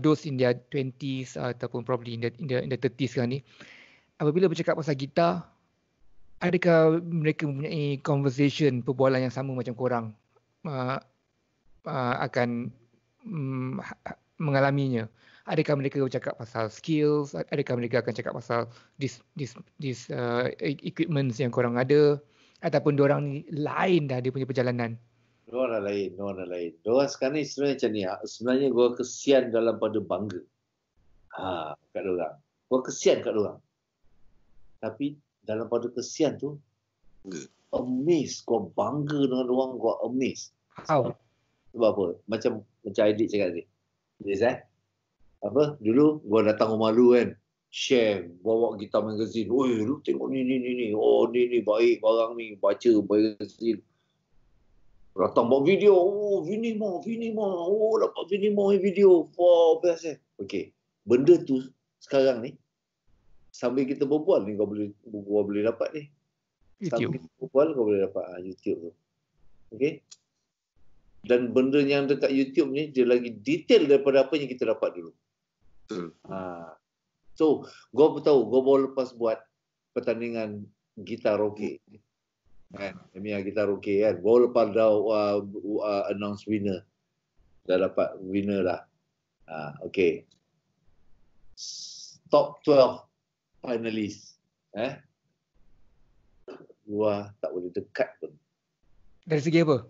S3: those in their 20s ataupun probably in the 30s sekarang ni, apabila bercakap pasal gitar, adakah mereka mempunyai conversation, perbualan yang sama macam korang akan mengalaminya? Adakah mereka bercakap pasal skills? Adakah mereka akan cakap pasal this equipments yang korang ada? Ataupun diorang ni lain dah dia punya perjalanan?
S2: Diorang lain. Diorang sekarang ni sebenarnya macam ni. Sebenarnya gua kesian dalam pada bangga. Kat diorang. Gua kesian kat diorang. Tapi dalam pada kesian tu, amazed. Gua bangga dengan diorang. Gua amazed.
S3: How?
S2: Sebab apa? Macam Adik cakap tadi. Liz, dulu gua datang rumah lu kan. Share, bawa gitar magazine. Oi, lu tengok ni. Oh, ni baik barang ni. Baca magazine. Datang bawa video. Oh, Vinimo. Oh, dapat Vinimo video. Wow, best. Okey. Benda tu sekarang ni, sambil kita berbual ni, kau boleh dapat ni.
S3: YouTube.
S2: Sambil kita berbual, kau boleh dapat YouTube tu. Okey. Dan benda yang dekat YouTube ni, dia lagi detail daripada apa yang kita dapat dulu. So, gua tahu, gua baru lepas buat pertandingan gitar roke. Kan? Emiya gitar roke kan. Gua lepas dah announce winner. Dah dapat winner lah. Okay. Top 12 finalist. Gua tak boleh dekat pun.
S3: Dari segi apa?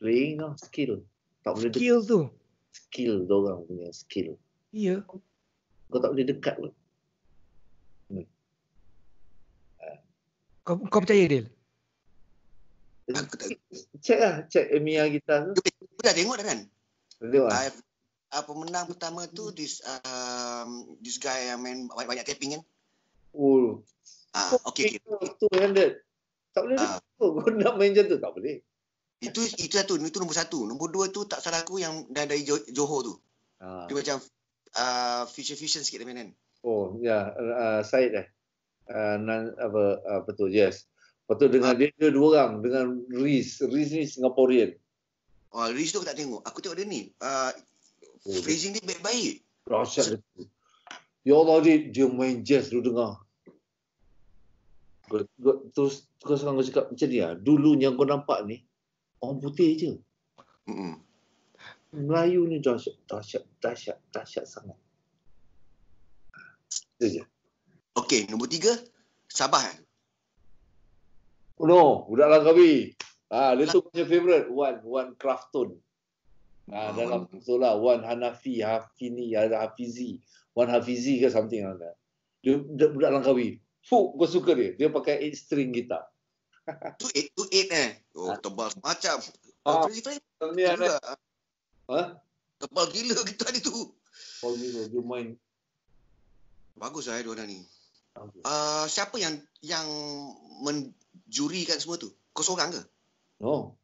S2: Playing lah, skill. Tak boleh
S3: Skill tu?
S2: Skill dorang punya skill.
S3: Ya.
S2: Kau tak boleh dekat pun.
S3: Kau percaya, Dil?
S2: Cek Emiya gitar tu.
S4: Kau dah tengok dah kan?
S2: Tengok lah.
S4: Pemenang pertama tu this guy yang main banyak tapping kan?
S2: Oh.
S4: Okay.
S2: 200. Tak boleh dekat. Kau nak main macam tu? Tak boleh.
S4: Itu satu. Itu nombor 1. Nombor 2 tu tak salah aku yang dari Johor tu. Dia macam fusion sikit dia main kan. Oh
S2: ya, Syed apa tu? Yes. Lepas tu dengan dia dua orang dengan Riz ni Singaporean.
S4: Riz tu aku tak tengok. Aku tengok dia ni. Phrasing dia baik-baik.
S2: Dahsyat dia. Ya Allah, dia main jazz lu dengar. Terus sekarang kau cakap macam ni lah. Dulu yang kau nampak ni orang putih je. Melayu ni dahsyat sangat. Itu je.
S4: Okey, nombor 3 Sabah kan?
S2: Oh no, budak Langkawi. Dia tu punya favourite. One Crafton. Dalam tu lah. One Hafizi. One Hafizi ke something like that. Dia budak Langkawi. Gua suka dia. Dia pakai 8 string gitar.
S4: Tu 8 Oh, tebal macam. Tebal gila gitar dia tu.
S2: Tebal gila. Dia main.
S4: Bagus lah diorang ni. Siapa yang menjurikan semua tu? Kau seorang ke?
S2: No.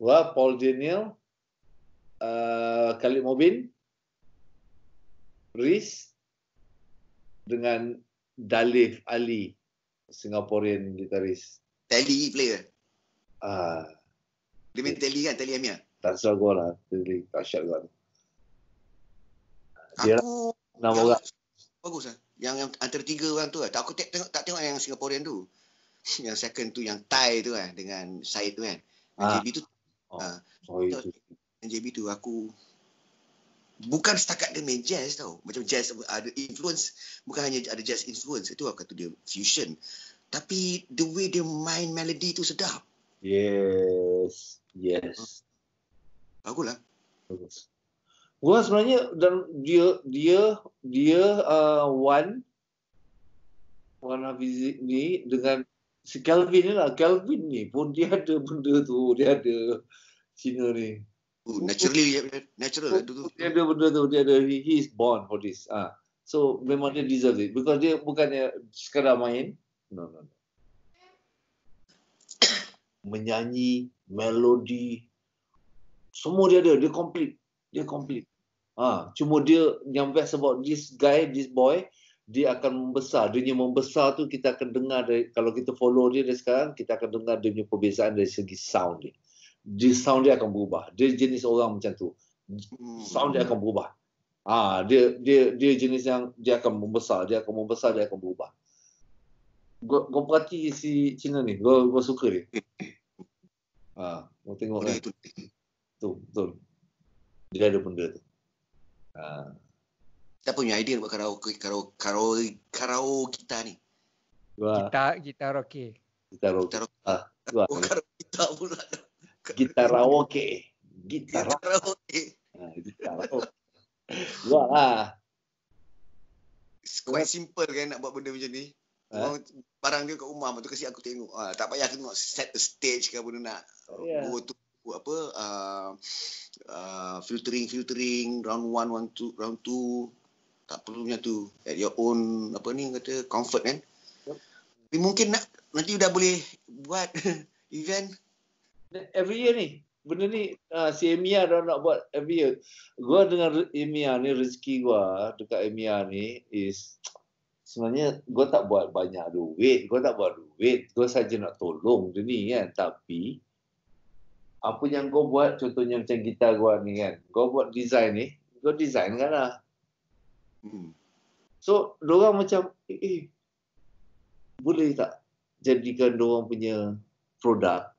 S2: Paul Daniel, Khalid Mobin, Riz, dengan Dalif Ali, Singaporean gitaris.
S4: Tele player. Dia main
S2: Okay.
S4: tele kan? Tele Amia.
S2: Tak salah gua lah. Tak syak gua. Dia
S4: Aku
S2: nama orang.
S4: bagus lah. Yang antara 3 orang tu lah. Aku tak tengok yang Singaporean tu. Yang second tu yang Thai tu kan dengan Syed tu kan. JB tu JB tu aku bukan setakat dia main jazz tau. Macam jazz ada influence, bukan hanya ada jazz influence. Itu aku kata dia fusion. Tapi the way dia main melody tu sedap.
S2: Yes.
S4: Baguslah.
S2: Bagus. Gua sebenarnya dan dia Wan Hafiz ni dengan si Kelvin ni lah. Kelvin ni pun dia ada benda tu. Dia ada Cina ni.
S4: Natural tu.
S2: Dia ada benda tu. Dia ada, he is born for this. So memang dia deserve it. Because dia bukannya sekadar main. No. Menyanyi, melodi, semua dia ada. Dia complete. Cuma dia yang best about this boy, dia akan membesar. Dia membesar tu kita akan dengar kalau kita follow dia dari sekarang, kita akan dengar dia punya perbezaan dari segi sound dia. Sound dia akan berubah. Dia jenis orang macam tu. Sound dia akan berubah. Dia jenis yang dia akan membesar, dia akan berubah. Gua perhati si Cina ni, gua suka dia. Gua tengok kan. Betul. Dia ada benda tu.
S4: Siapa punya idea buat karaoke kita ni?
S3: Karaoke.
S4: Karaoke pula.
S2: Karaoke. Gua lah.
S4: It's quite simple kan nak buat benda macam ni. Barang dia kat rumah, betul kasi aku tengok. Tak payah aku tengok set the stage ke benda nak. Filtering round 1, round 2. Tak perlunya tu. At your own comfort kan. Tapi mungkin nanti dah boleh buat event
S2: every year ni. Benda ni si Emia dah nak buat every year. Gua dengan Emia ni, rezeki gua dekat Emia ni is sebenarnya gua tak buat banyak duit. Gua saja nak tolong dia ni kan. Tapi apa yang gua buat, contohnya macam gitar gua ni kan. Gua buat design ni, gua design kan lah. So, diorang macam, boleh tak jadikan diorang punya produk?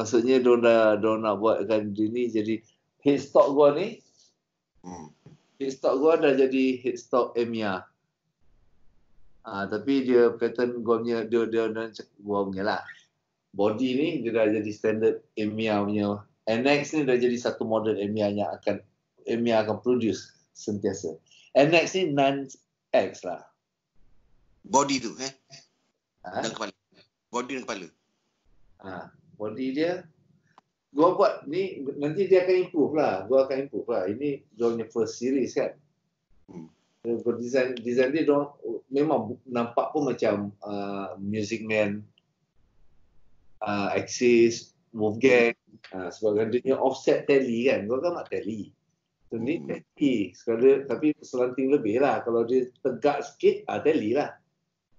S2: Maksudnya diorang nak buatkan dia ni jadi headstock gua ni. Headstock gua dah jadi headstock Emia. Tapi dia pattern gua punya, gua punya lah. Body ni dia dah jadi standard Emia punya. NX ni dah jadi satu model Emia yang Emia akan produce sentiasa. NX ni non-X lah.
S4: Body tu dan kepala. Body dan kepala.
S2: Body dia gua buat ni, nanti dia akan improve lah. Ini dia punya first series kan. Design dia memang nampak pun macam Music Man, Axis, Wolfgang, sebab dia punya offset tally kan. Gua kan mak tally. So ni tally sekali, tapi selanting lebih lah. Kalau dia tegak sikit, tally lah.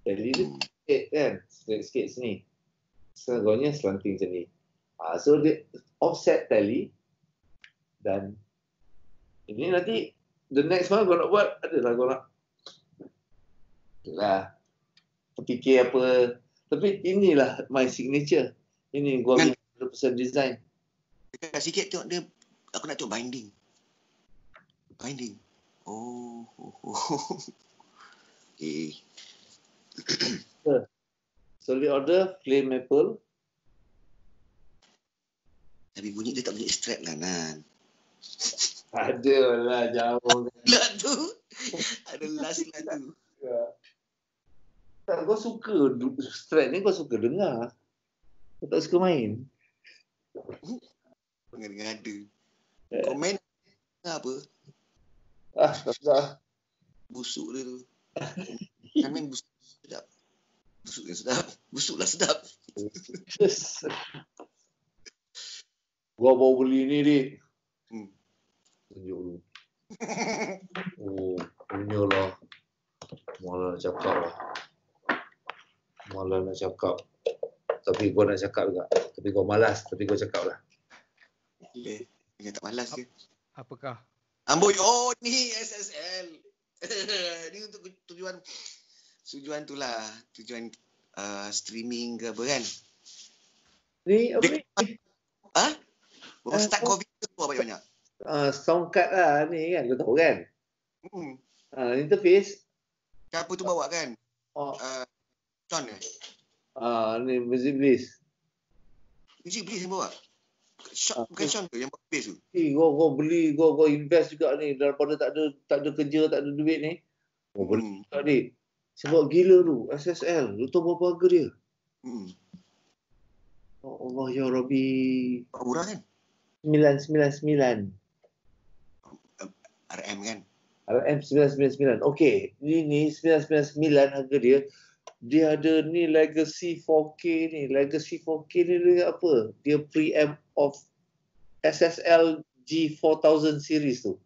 S2: Tally dia sikit kan, sikit sini. Sebenarnya selanting macam ni. So dia offset tally. Dan ini nanti the next one gua nak buat adalah gua nak terfikir apa. Tapi inilah my signature. Ini gua punya 100% design.
S4: Dekat sikit tengok dia, aku nak tengok binding. Okay.
S2: Solid order, flame maple.
S4: Tapi bunyi dia tak boleh extract lah, Nan.
S2: Ada lah, jauh.
S4: Lah tu. Ada last lah tu.
S2: Tak, kau suka strat ni, kau suka dengar. Kau tak suka main.
S4: Ngada-ngada. Kau main apa?
S2: Tak suka.
S4: Busuk dia tu. Kan main busuk sedap. Busuk lah sedap.
S2: Gua baru beli ni, Dik. Tunjuk dulu. Punyalah. Malah nak cakap. Tapi gua nak cakap juga. Tapi gua malas. Tapi gua cakap lah.
S4: Dia tak malas ke?
S3: Apakah?
S4: Amboi, ni SSL. Ni untuk tujuan itulah, tujuan streaming ke apa kan.
S2: Ni apa ni?
S4: Baru start COVID tu banyak-banyak.
S2: Soundcard lah ni kan, kau tahu kan? Interface.
S4: Siapa tu bawa kan? John
S2: Ni Music Bliss.
S4: Music Bliss yang bawa? Bukan Sean tu yang bawa bass tu?
S2: Kau beli, kau invest juga ni daripada tak ada kerja, tak ada duit ni. Kau beli juga ni. Sebab gila tu, SSL. Lu tahu berapa harga dia? Allah ya Rabbi.
S4: Murah kan?
S2: 999.
S4: RM kan?
S2: RM 999. Okey, ni 999 harga dia. Dia ada ni Legacy 4K ni. Legacy 4K ni dia apa? Dia preamp of SSL G4000 series tu.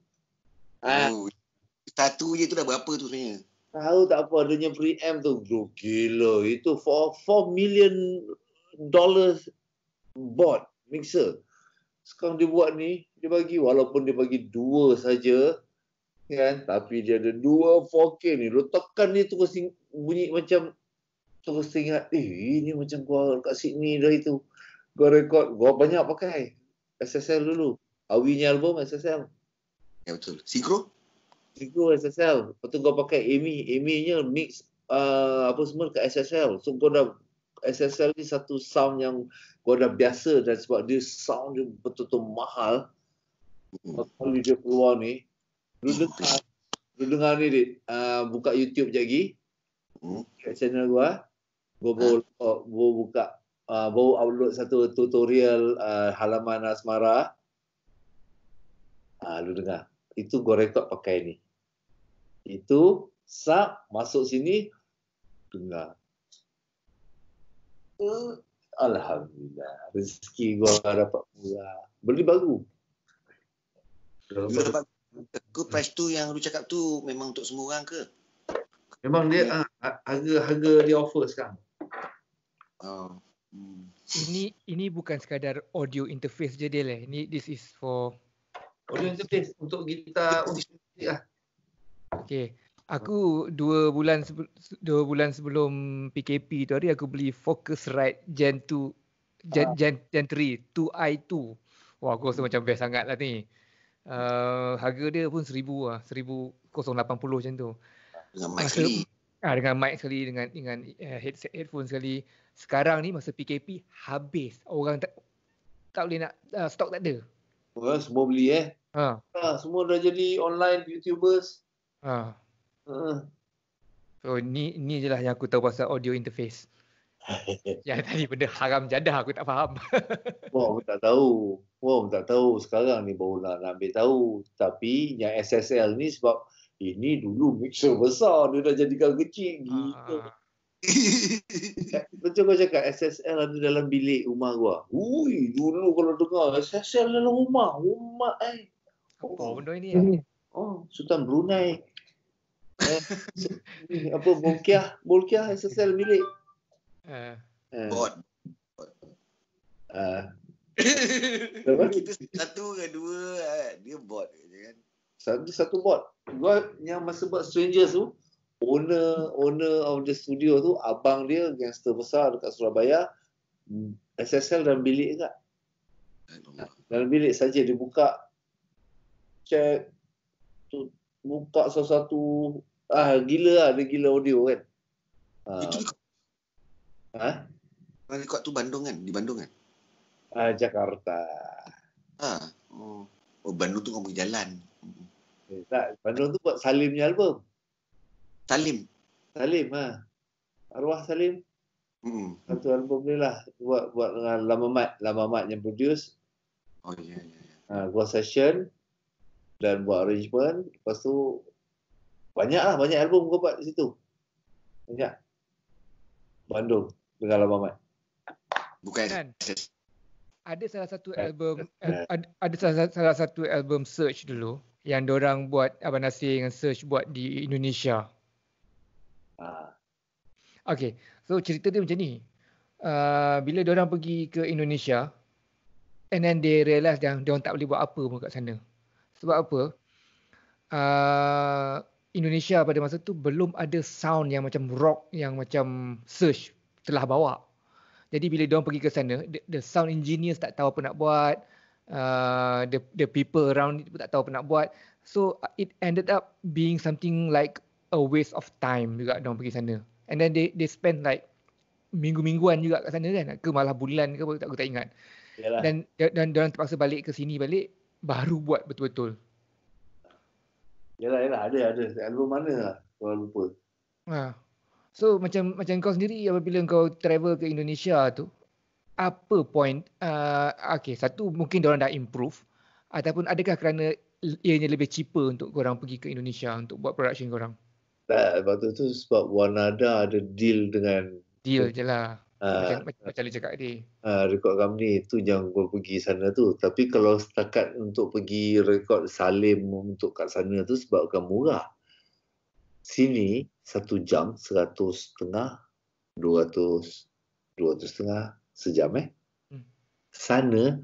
S4: Satu je tu dah berapa tu sebenarnya?
S2: Tahu tak apa adanya preamp tu. Gila. Itu $4 million board mixer. Sekarang dia buat ni, dia bagi walaupun dia bagi 2 saja kan, tapi dia ada 2 4K ni. Lu tekan ni terus bunyi macam terus ingat, ini macam gua kat Sydney dah itu. Gua rekod, gua banyak pakai SSL dulu. Awi-nya album SSL.
S4: Ya betul. Synchro
S2: SSL. Lepas tu gua pakai Amy-nya mix apa semua kat SSL. So gua dah SSL ni satu sound yang gua dah biasa, dan sebab dia sound dia betul-betul mahal. Kalau dia keluar ni, lu dengar ni Dik. Buka YouTube je lagi. Kat channel gua baru buka, baru upload satu tutorial halaman asmara. Lu dengar. Itu gua rekod pakai ni. Itu sub masuk sini, dengar. Alhamdulillah, rezeki gua dapat murah. Beli baru.
S4: Ke price tu yang lu cakap tu memang untuk semua orang ke?
S2: Memang dia harga dia offer sekarang.
S3: Ini bukan sekadar audio interface je dia lah. This is for
S2: audio interface untuk gitar, untuk musik lah.
S3: Okay. Aku 2 bulan sebelum PKP tu hari aku beli Focusrite Gen 2 Gen 3 2i2. Wah, aku rasa macam best sangat lah ni. Harga dia pun 1,000 lah. 1,080 macam tu.
S4: Dengan mic sekali.
S3: Dengan mic sekali, dengan headphone sekali. Sekarang ni masa PKP habis. Orang tak boleh nak stok, tak ada.
S2: Semua beli semua dah jadi online YouTubers.
S3: So ni je lah yang aku tahu pasal audio interface. Yang tadi benda haram jadah aku tak faham.
S2: Aku tak tahu. Sekarang ni baru nak ambil tahu. Tapi yang SSL ni sebab ini dulu mixer besar, dia dah jadikan kecil. Gila. Macam kau cakap SSL ada dalam bilik rumah gua. Dulu kalau dengar SSL dalam rumah.
S3: Apa benda ini?
S2: Sultan Brunei. Apa Bolkiah SSL milik.
S4: Bot.
S2: Kita
S4: satu ke dua dia bot je kan.
S2: Satu bot. Gua yang masa buat Strangers tu, owner of the studio tu, abang dia gangster besar dekat Surabaya. SSL dalam bilik juga. Dalam bilik saja dia buka, check, buka satu-satu. Gila lah, dia gila audio kan.
S4: Itu rekod tu Bandung kan? Di Bandung kan?
S2: Jakarta.
S4: Bandung tu kau pergi jalan.
S2: Tak, Bandung tu buat Salimnya album.
S4: Salim.
S2: Arwah Salim. Satu album dia lah. Buat dengan Lama Mat yang produce.
S4: Ya.
S2: Buat session dan buat arrangement. Lepas tu banyak album gua buat di situ. Banyak. Bandung dengan Lama Mat.
S4: Bukan.
S3: Ada salah satu album search dulu yang diorang buat, Abang Nasir dengan search buat di Indonesia. Okay, so cerita dia macam ni. Bila diorang pergi ke Indonesia, and then they realise diorang tak boleh buat apa pun kat sana. Sebab apa? Indonesia pada masa tu belum ada sound yang macam rock yang macam Surge telah bawa. Jadi bila diorang pergi ke sana, the sound engineers tak tahu apa nak buat, the people around it pun tak tahu apa nak buat. So it ended up being something like a waste of time juga diorang pergi sana. And then they spend like minggu-mingguan juga kat sana kan, ke malah bulan ke apa, aku tak ingat.
S2: Yalah.
S3: Dan diorang terpaksa balik ke sini balik, baru buat betul-betul.
S2: Yalah, ada. Album mana lah, kalau lupa.
S3: So macam kau sendiri apabila kau travel ke Indonesia tu, apa point, okay, satu mungkin diorang dah improve, ataupun adakah kerana ianya lebih cheaper untuk korang pergi ke Indonesia untuk buat production korang?
S2: Tak, waktu tu sebab Wanada ada deal dengan
S3: Deal je lah. Macam lu cakap tadi.
S2: record company tu yang gua pergi sana tu. Tapi kalau setakat untuk pergi record Salim untuk kat sana tu sebabkan murah. Sini 1 jam 100.5, 200.5 sejam Sana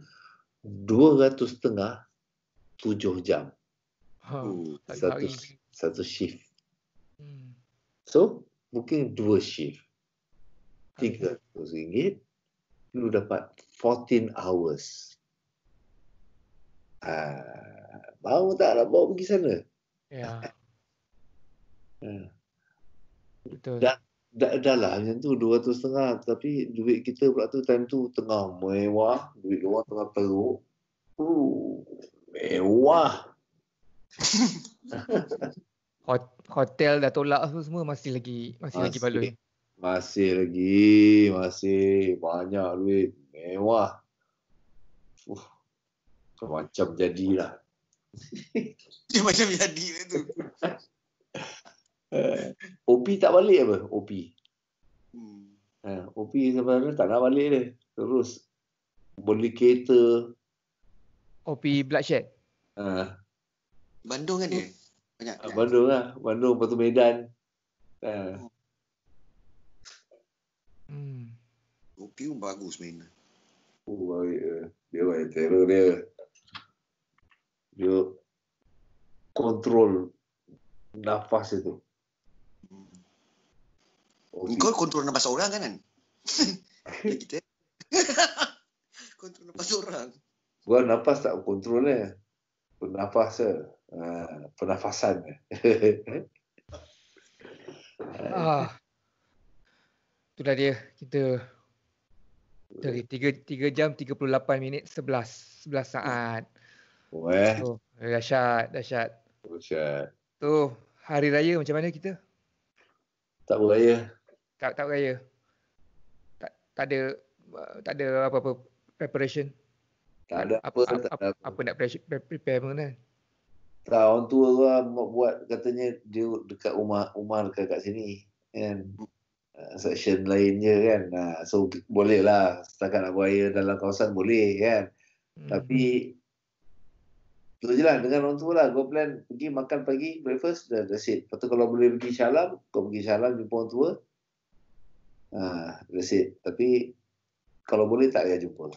S2: 200.5 7 jam. Satu shift. So mungkin 2 shift. RM300, lu dapat 14 hours. Mau tak nak bawa pergi sana?
S3: Ya. Betul.
S2: Dah lah macam tu 200.5, tapi duit kita pula tu time tu tengah mewah, duit luar tengah teruk. Mewah.
S3: Hotel dah tolak semua masih lagi baloi.
S2: Masih banyak duit, mewah. Macam jadilah.
S4: Dia macam jadi tu.
S2: OP tak balik apa? OP sebenarnya tak nak balik dia. Terus beli kereta.
S3: OP Bloodshed.
S4: Bandung kan dia? Banyak.
S2: Bandung lah. Bandung, lepas tu Medan.
S4: OP pun bagus main.
S2: Baik. Dia main terror dia. Dia kontrol nafas itu.
S4: Kau kontrol nafas orang kan? Kita kontrol nafas orang.
S2: Gua nafas tak kontrol dia. Nafas je. Pernafasan.
S3: Itulah dia. Kita dari 3 jam 38 minit 11 saat. Dahsyat. Tu hari raya macam mana kita?
S2: Tak beraya.
S3: Tak beraya. Tak ada apa-apa preparation.
S2: Tak ada
S3: apa nak prepare pun kan.
S2: Tak, orang tua lah buat, katanya dia dekat rumah dekat kat sini kan. Section lain je kan. So boleh lah setakat nak beraya dalam kawasan boleh kan. Tapi tu je lah dengan orang tua lah. Gua plan pergi makan pagi, breakfast, that's it. Lepas tu kalau boleh pergi Shalam, kau pergi Shalam jumpa orang tua. That's it. Tapi kalau boleh tak payah jumpa.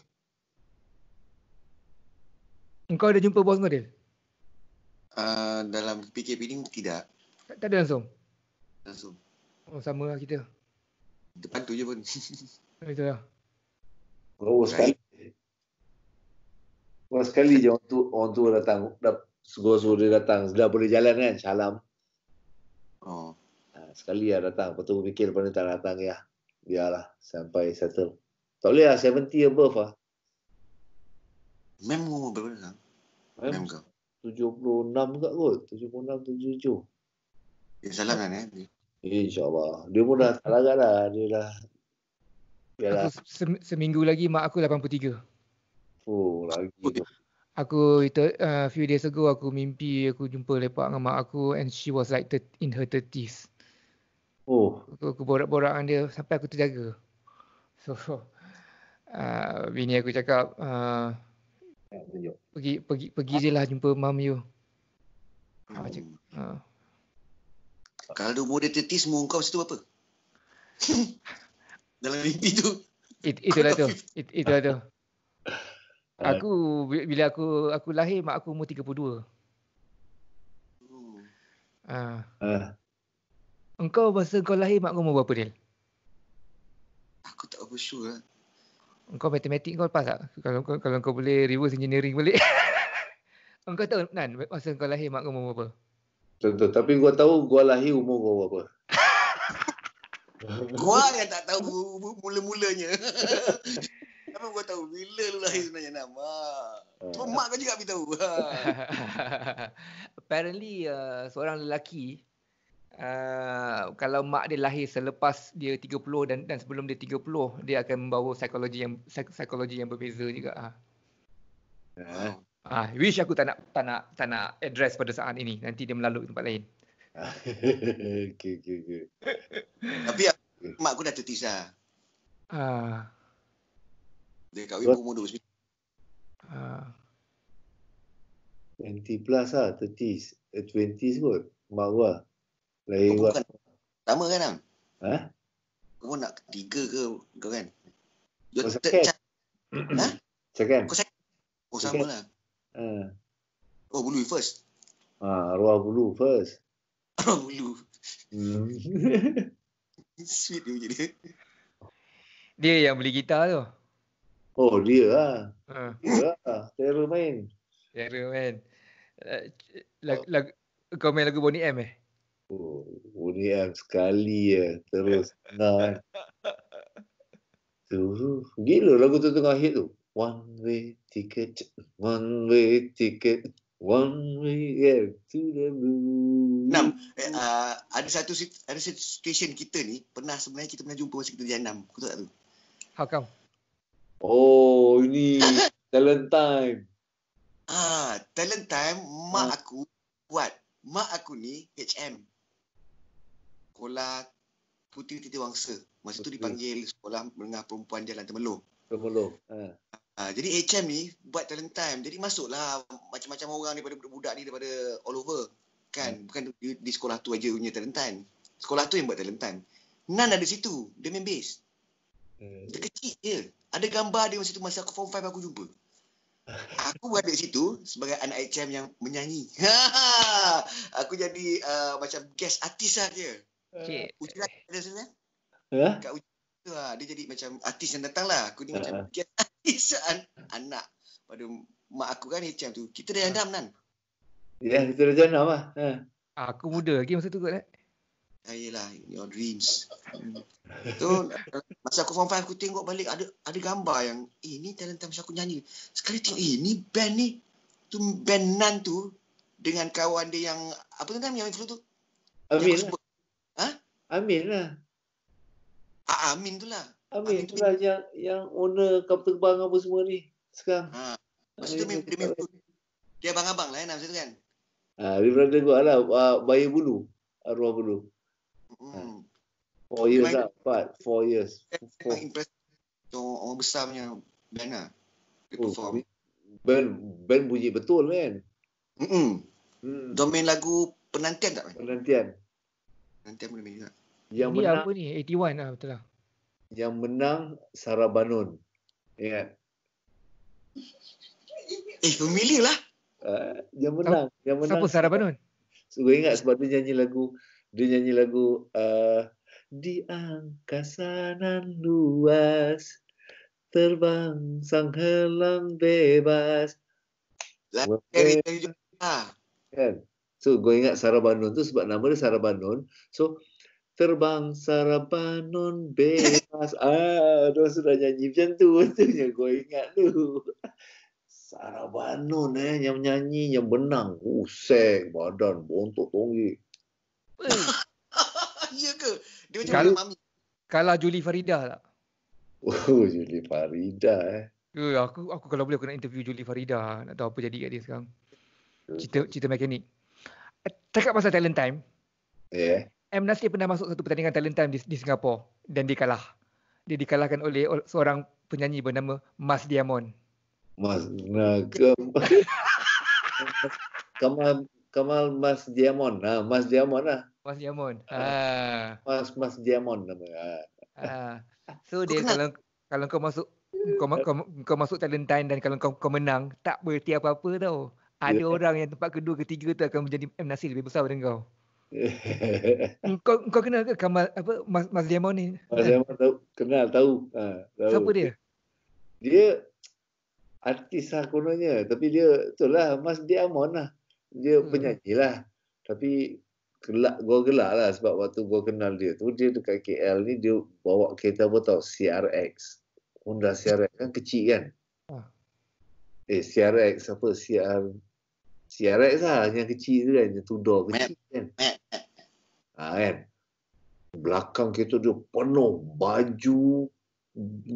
S3: Engkau ada jumpa bos kau dia?
S4: Dalam PKP ni tidak.
S3: Tak ada langsung?
S4: Langsung.
S3: Oh, sama lah kita.
S4: Depan tu je pun.
S3: Itulah.
S2: Sekali je orang tua datang. Suruh dia datang. Dah boleh jalan kan, Shalam. Sekali lah datang. Lepas tu fikir lepas ni tak datang ya. Biarlah sampai settle. Tak boleh lah, 70 above lah.
S4: Mem umur berapa dah? Mem kau?
S2: 76 kat kot. 76, 77.
S4: Dia salah kan
S2: InsyaAllah. Dia pun dah tak larat lah. Dia dah. Biarlah.
S3: Seminggu lagi mak aku 83.
S2: Lagi.
S3: Aku few days ago aku mimpi aku jumpa lepak dengan mak aku and she was like in her 30s. Aku borak-borak dengan dia sampai aku terjaga. So bini aku cakap pergi je lah jumpa mam you.
S4: Kalau umur dia 30 semua kau situ apa? Dalam mimpi tu.
S3: Itulah tu. Bila aku lahir mak aku umur 32.
S2: Ah.
S3: Engkau masa kau lahir mak kau umur berapa, Dil?
S4: Aku tak apa sure lah.
S3: Engkau matematik kau lepas tak? Kalau kau boleh reverse engineering balik. Engkau tahu, Nan, masa kau lahir mak kau umur berapa?
S2: Tentu. Tapi gua tahu gua lahir umur gua berapa.
S4: Gua yang tak tahu mula-mulanya. Apa gua tahu bila lu lahir sebenarnya nama. Cuma mak kau juga beritahu.
S3: Apparently seorang lelaki kalau mak dia lahir selepas dia 30 dan sebelum dia 30, dia akan membawa psikologi yang berbeza juga. Wish aku tak nak address pada saat ini. Nanti dia melalui tempat lain.
S2: Okay.
S4: Tapi mak aku dah 30 lah. Dia kahwin umur 29.
S2: 20 plus lah, 30s. 20s kot. Mak gua. Lahir gua.
S4: Sama kan, Am?
S2: Ha?
S4: Kau nak 3 ke kau kan?
S2: Kau second. Second.
S4: Kau second? Oh, sama lah. Oh, bulu first.
S2: Arwah bulu first.
S4: Arwah bulu. Sweet dia punya dia.
S3: Dia yang beli gitar tu.
S2: Oh, dia lah. Dia lah. Terror main.
S3: Kau main lagu Boney M
S2: Oh, Boney M sekali terus nak. Gila lagu tu tengah hit tu. One way ticket to the moon.
S4: Ada satu situation kita ni sebenarnya kita pernah jumpa masa kita di Janam. Kau tahu tak tu?
S3: How come?
S2: Oh, ini talent time.
S4: Talent time mak aku buat. Mak aku ni HM. Sekolah Puteri Titiwangsa. Masa tu dipanggil Sekolah Menengah Perempuan Jalan Temelloh. Jadi HM ni buat talent time. Jadi masuklah macam-macam orang daripada budak ni daripada all over. Kan? Bukan di sekolah tu aja punya talent time. Sekolah tu yang buat talent time. Nan ada situ. Dia main bass. Dia kecil je. Ada gambar dia masa tu masa aku form 5 aku jumpa. Aku berada di situ sebagai anak HM yang menyanyi. Aku jadi macam guest artis lah dia. Ujian ada sana. Kat ujian tu dia jadi macam artis yang datang lah. Aku ni macam guest artis anak. Pada mak aku kan HM tu. Kita dah jandam Nan.
S2: Ya, kita dah jandam lah.
S3: Aku muda lagi masa tu kot.
S4: Yelah, your dreams. So, masa aku form 5 aku tengok balik ada gambar yang ni talent time masa aku nyanyi. Sekali tengok ni band ni. Tu band Nan tu dengan kawan dia yang apa tu nama yang influ tu?
S2: Amin lah. Amin lah.
S4: Amin tu lah.
S2: Amin tu lah yang owner kapal terbang apa semua ni sekarang.
S4: Masa tu dia abang-abang lah masa tu kan.
S2: Dia brother gua lah Bayi Bulu. Arwah Bulu. 4 years lah. 4 years.
S4: Memang impressive. Orang besar punya band lah. Dia perform.
S2: Band bunyi betul kan.
S4: Domain lagu Penantian tak?
S2: Penantian
S4: boleh main juga.
S2: Yang
S3: ni
S2: menang
S3: apa ni? 81 lah betul lah.
S2: Yang menang Sarah Banon. Ingat?
S4: Familiar lah.
S2: Yang menang.
S3: Siapa Sarah Banon?
S2: So, gue ingat sebab dia nyanyi lagu di angkasa nan luas terbang sang helang bebas. Kan? So gue ingat Sarah Banon tu sebab nama dia Sarah Banon. So terbang Sarah Banon bebas. Dia sudah nyanyi macam tu. Betulnya gue ingat tu. Sarah Banon yang menyanyi, yang menang. Sek badan bontot tinggi.
S4: Ya ke? Dia macam mami.
S3: Kalah Julie Farida tak?
S2: Julie Farida
S3: Aku kalau boleh aku nak interview Julie Farida. Nak tahu apa jadi kat dia sekarang. Cerita mekanik. Cakap pasal talent time. M. Nasir pernah masuk satu pertandingan talent time di Singapura dan dia kalah. Dia dikalahkan oleh seorang penyanyi bernama Mas Diamond.
S2: Kamal Mas Diamond. Mas Diamond lah.
S3: Mas Diamond.
S2: Mas Diamond namanya.
S3: So dia kalau kau masuk talent time dan kalau kau menang, tak berarti apa-apa tau. Ada orang yang tempat kedua, ketiga tu akan menjadi M. Nasir lebih besar daripada kau. Kau kenal ke Kamal apa Mas Diamond ni?
S2: Saya tahu, tahu.
S3: Siapa dia?
S2: Dia artis lah kononnya, tapi dia itulah Mas Diamond lah. Dia penyanyi lah. Tapi gua gelak lah sebab waktu gua kenal dia tu, dia dekat KL ni dia bawa kereta apa tau, CRX. Honda CRX kan kecil kan? CRX apa? CRX lah yang kecil tu kan, yang tudor kecil kan? Kan? Belakang kereta dia penuh baju,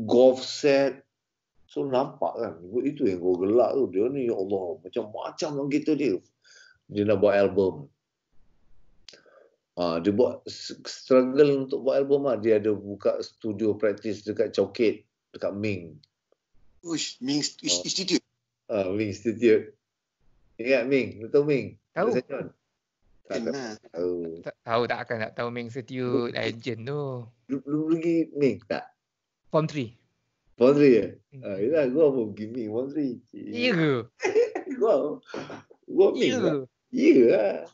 S2: golf set. So nampak kan, itu yang gua gelak tu. Dia ni ya Allah, macam-macam orang kereta dia. Dia nak buat album. Dia buat struggle untuk buat album lah. Dia ada buka studio practice dekat Chowkit, dekat Ming.
S4: Ming Institute.
S2: Ming Institute. Ingat Ming? Lu tahu Ming?
S3: Tahu.
S2: Tahu
S3: tak akan tak tahu Ming Institute, legend tu.
S2: Lu pergi Ming tak?
S3: Form 3.
S2: Form 3 ya? Yelah, gua pun pergi Ming Form 3.
S3: Iya ke?
S2: Gua Ming lah. Ya lah.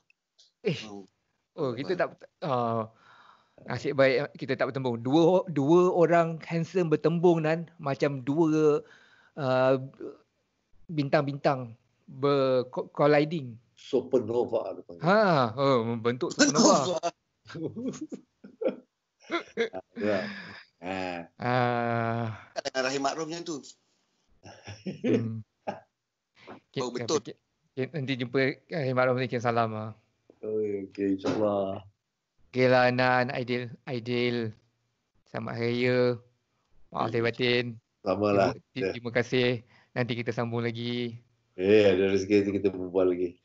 S3: Kita tak nasib baik kita tak bertembung. Dua orang handsome bertembung dan macam dua bintang-bintang colliding.
S2: Supernova dia panggil.
S3: Membentuk supernova.
S4: Dengan Rahim Makrum macam tu. Betul.
S3: Nanti jumpa Rahim Makrum ni, salam lah.
S2: Okey, insyaAllah.
S3: Okey lah Nan, Aidil. Selamat Hari Raya. Maaf lahir batin.
S2: Sama lah.
S3: Terima kasih. Nanti kita sambung lagi.
S2: Ada rezeki kita berbual lagi.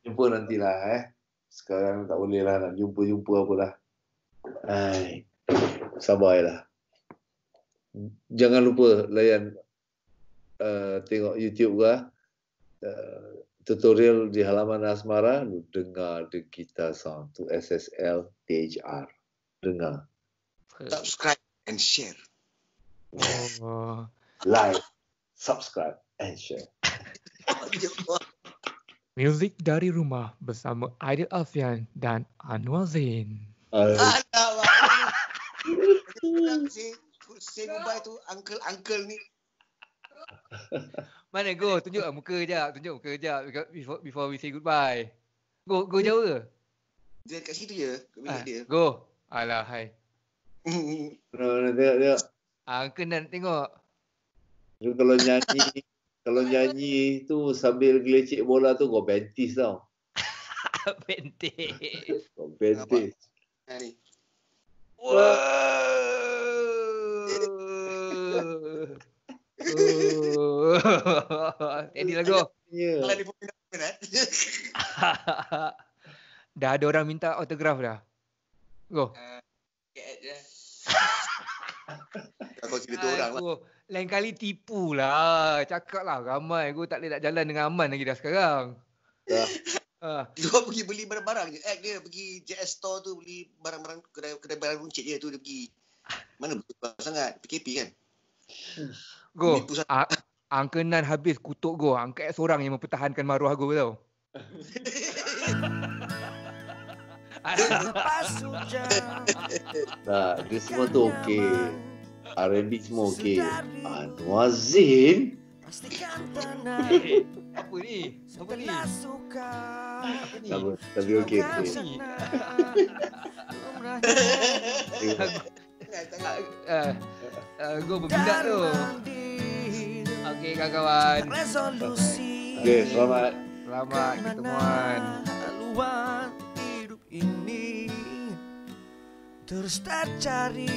S2: Jumpa nantilah. Sekarang tak boleh lah nak jumpa apalah. Sabarlah. Jangan lupa layan tengok YouTube ke. Tutorial di halaman Asmara, lu dengar The Guitar Sound tu SSL THR. Dengar.
S4: Subscribe and share.
S2: Like, subscribe and share.
S3: Muzik dari rumah bersama Aidil Alfian dan Anwar Zain.
S4: Say goodbye tu uncle ni.
S3: Mana go? Tunjuk muka kejap. Before we say goodbye. Go jauh ke?
S4: Dia kat situ je. Kat bilik dia.
S3: Go. Alah, hai.
S2: Tengok.
S3: Uncle nak tengok.
S2: Kalau nyanyi tu sambil gelecek bola tu kau bentis tau.
S3: Bentis.
S2: Kau bentis.
S4: Ni.
S3: Ini lah go.
S4: Kalau dia pun
S3: Dah ada orang minta autograf dah. Go.
S4: Kau cerita orang lah.
S3: Lain kali tipu lah. Cakap lah ramai. Gue tak boleh nak jalan dengan aman lagi dah sekarang.
S4: Dia pergi beli barang-barang je. Dia pergi JS Store tu beli barang-barang kedai barang runcit je tu dia pergi. Mana betul sangat. PKP kan?
S3: Go. Uncle Nan habis kutuk go. Uncle seorang yang mempertahankan maruah go tau.
S2: Dia semua tu okey. R&B semua okey. Anwar Zain.
S3: Apa ni?
S2: Tapi okey.
S3: Go berpindah tu. Okey kawan-kawan.
S2: Okey, selamat
S3: ketemuan.
S1: Haluan hidup ini terus tak cari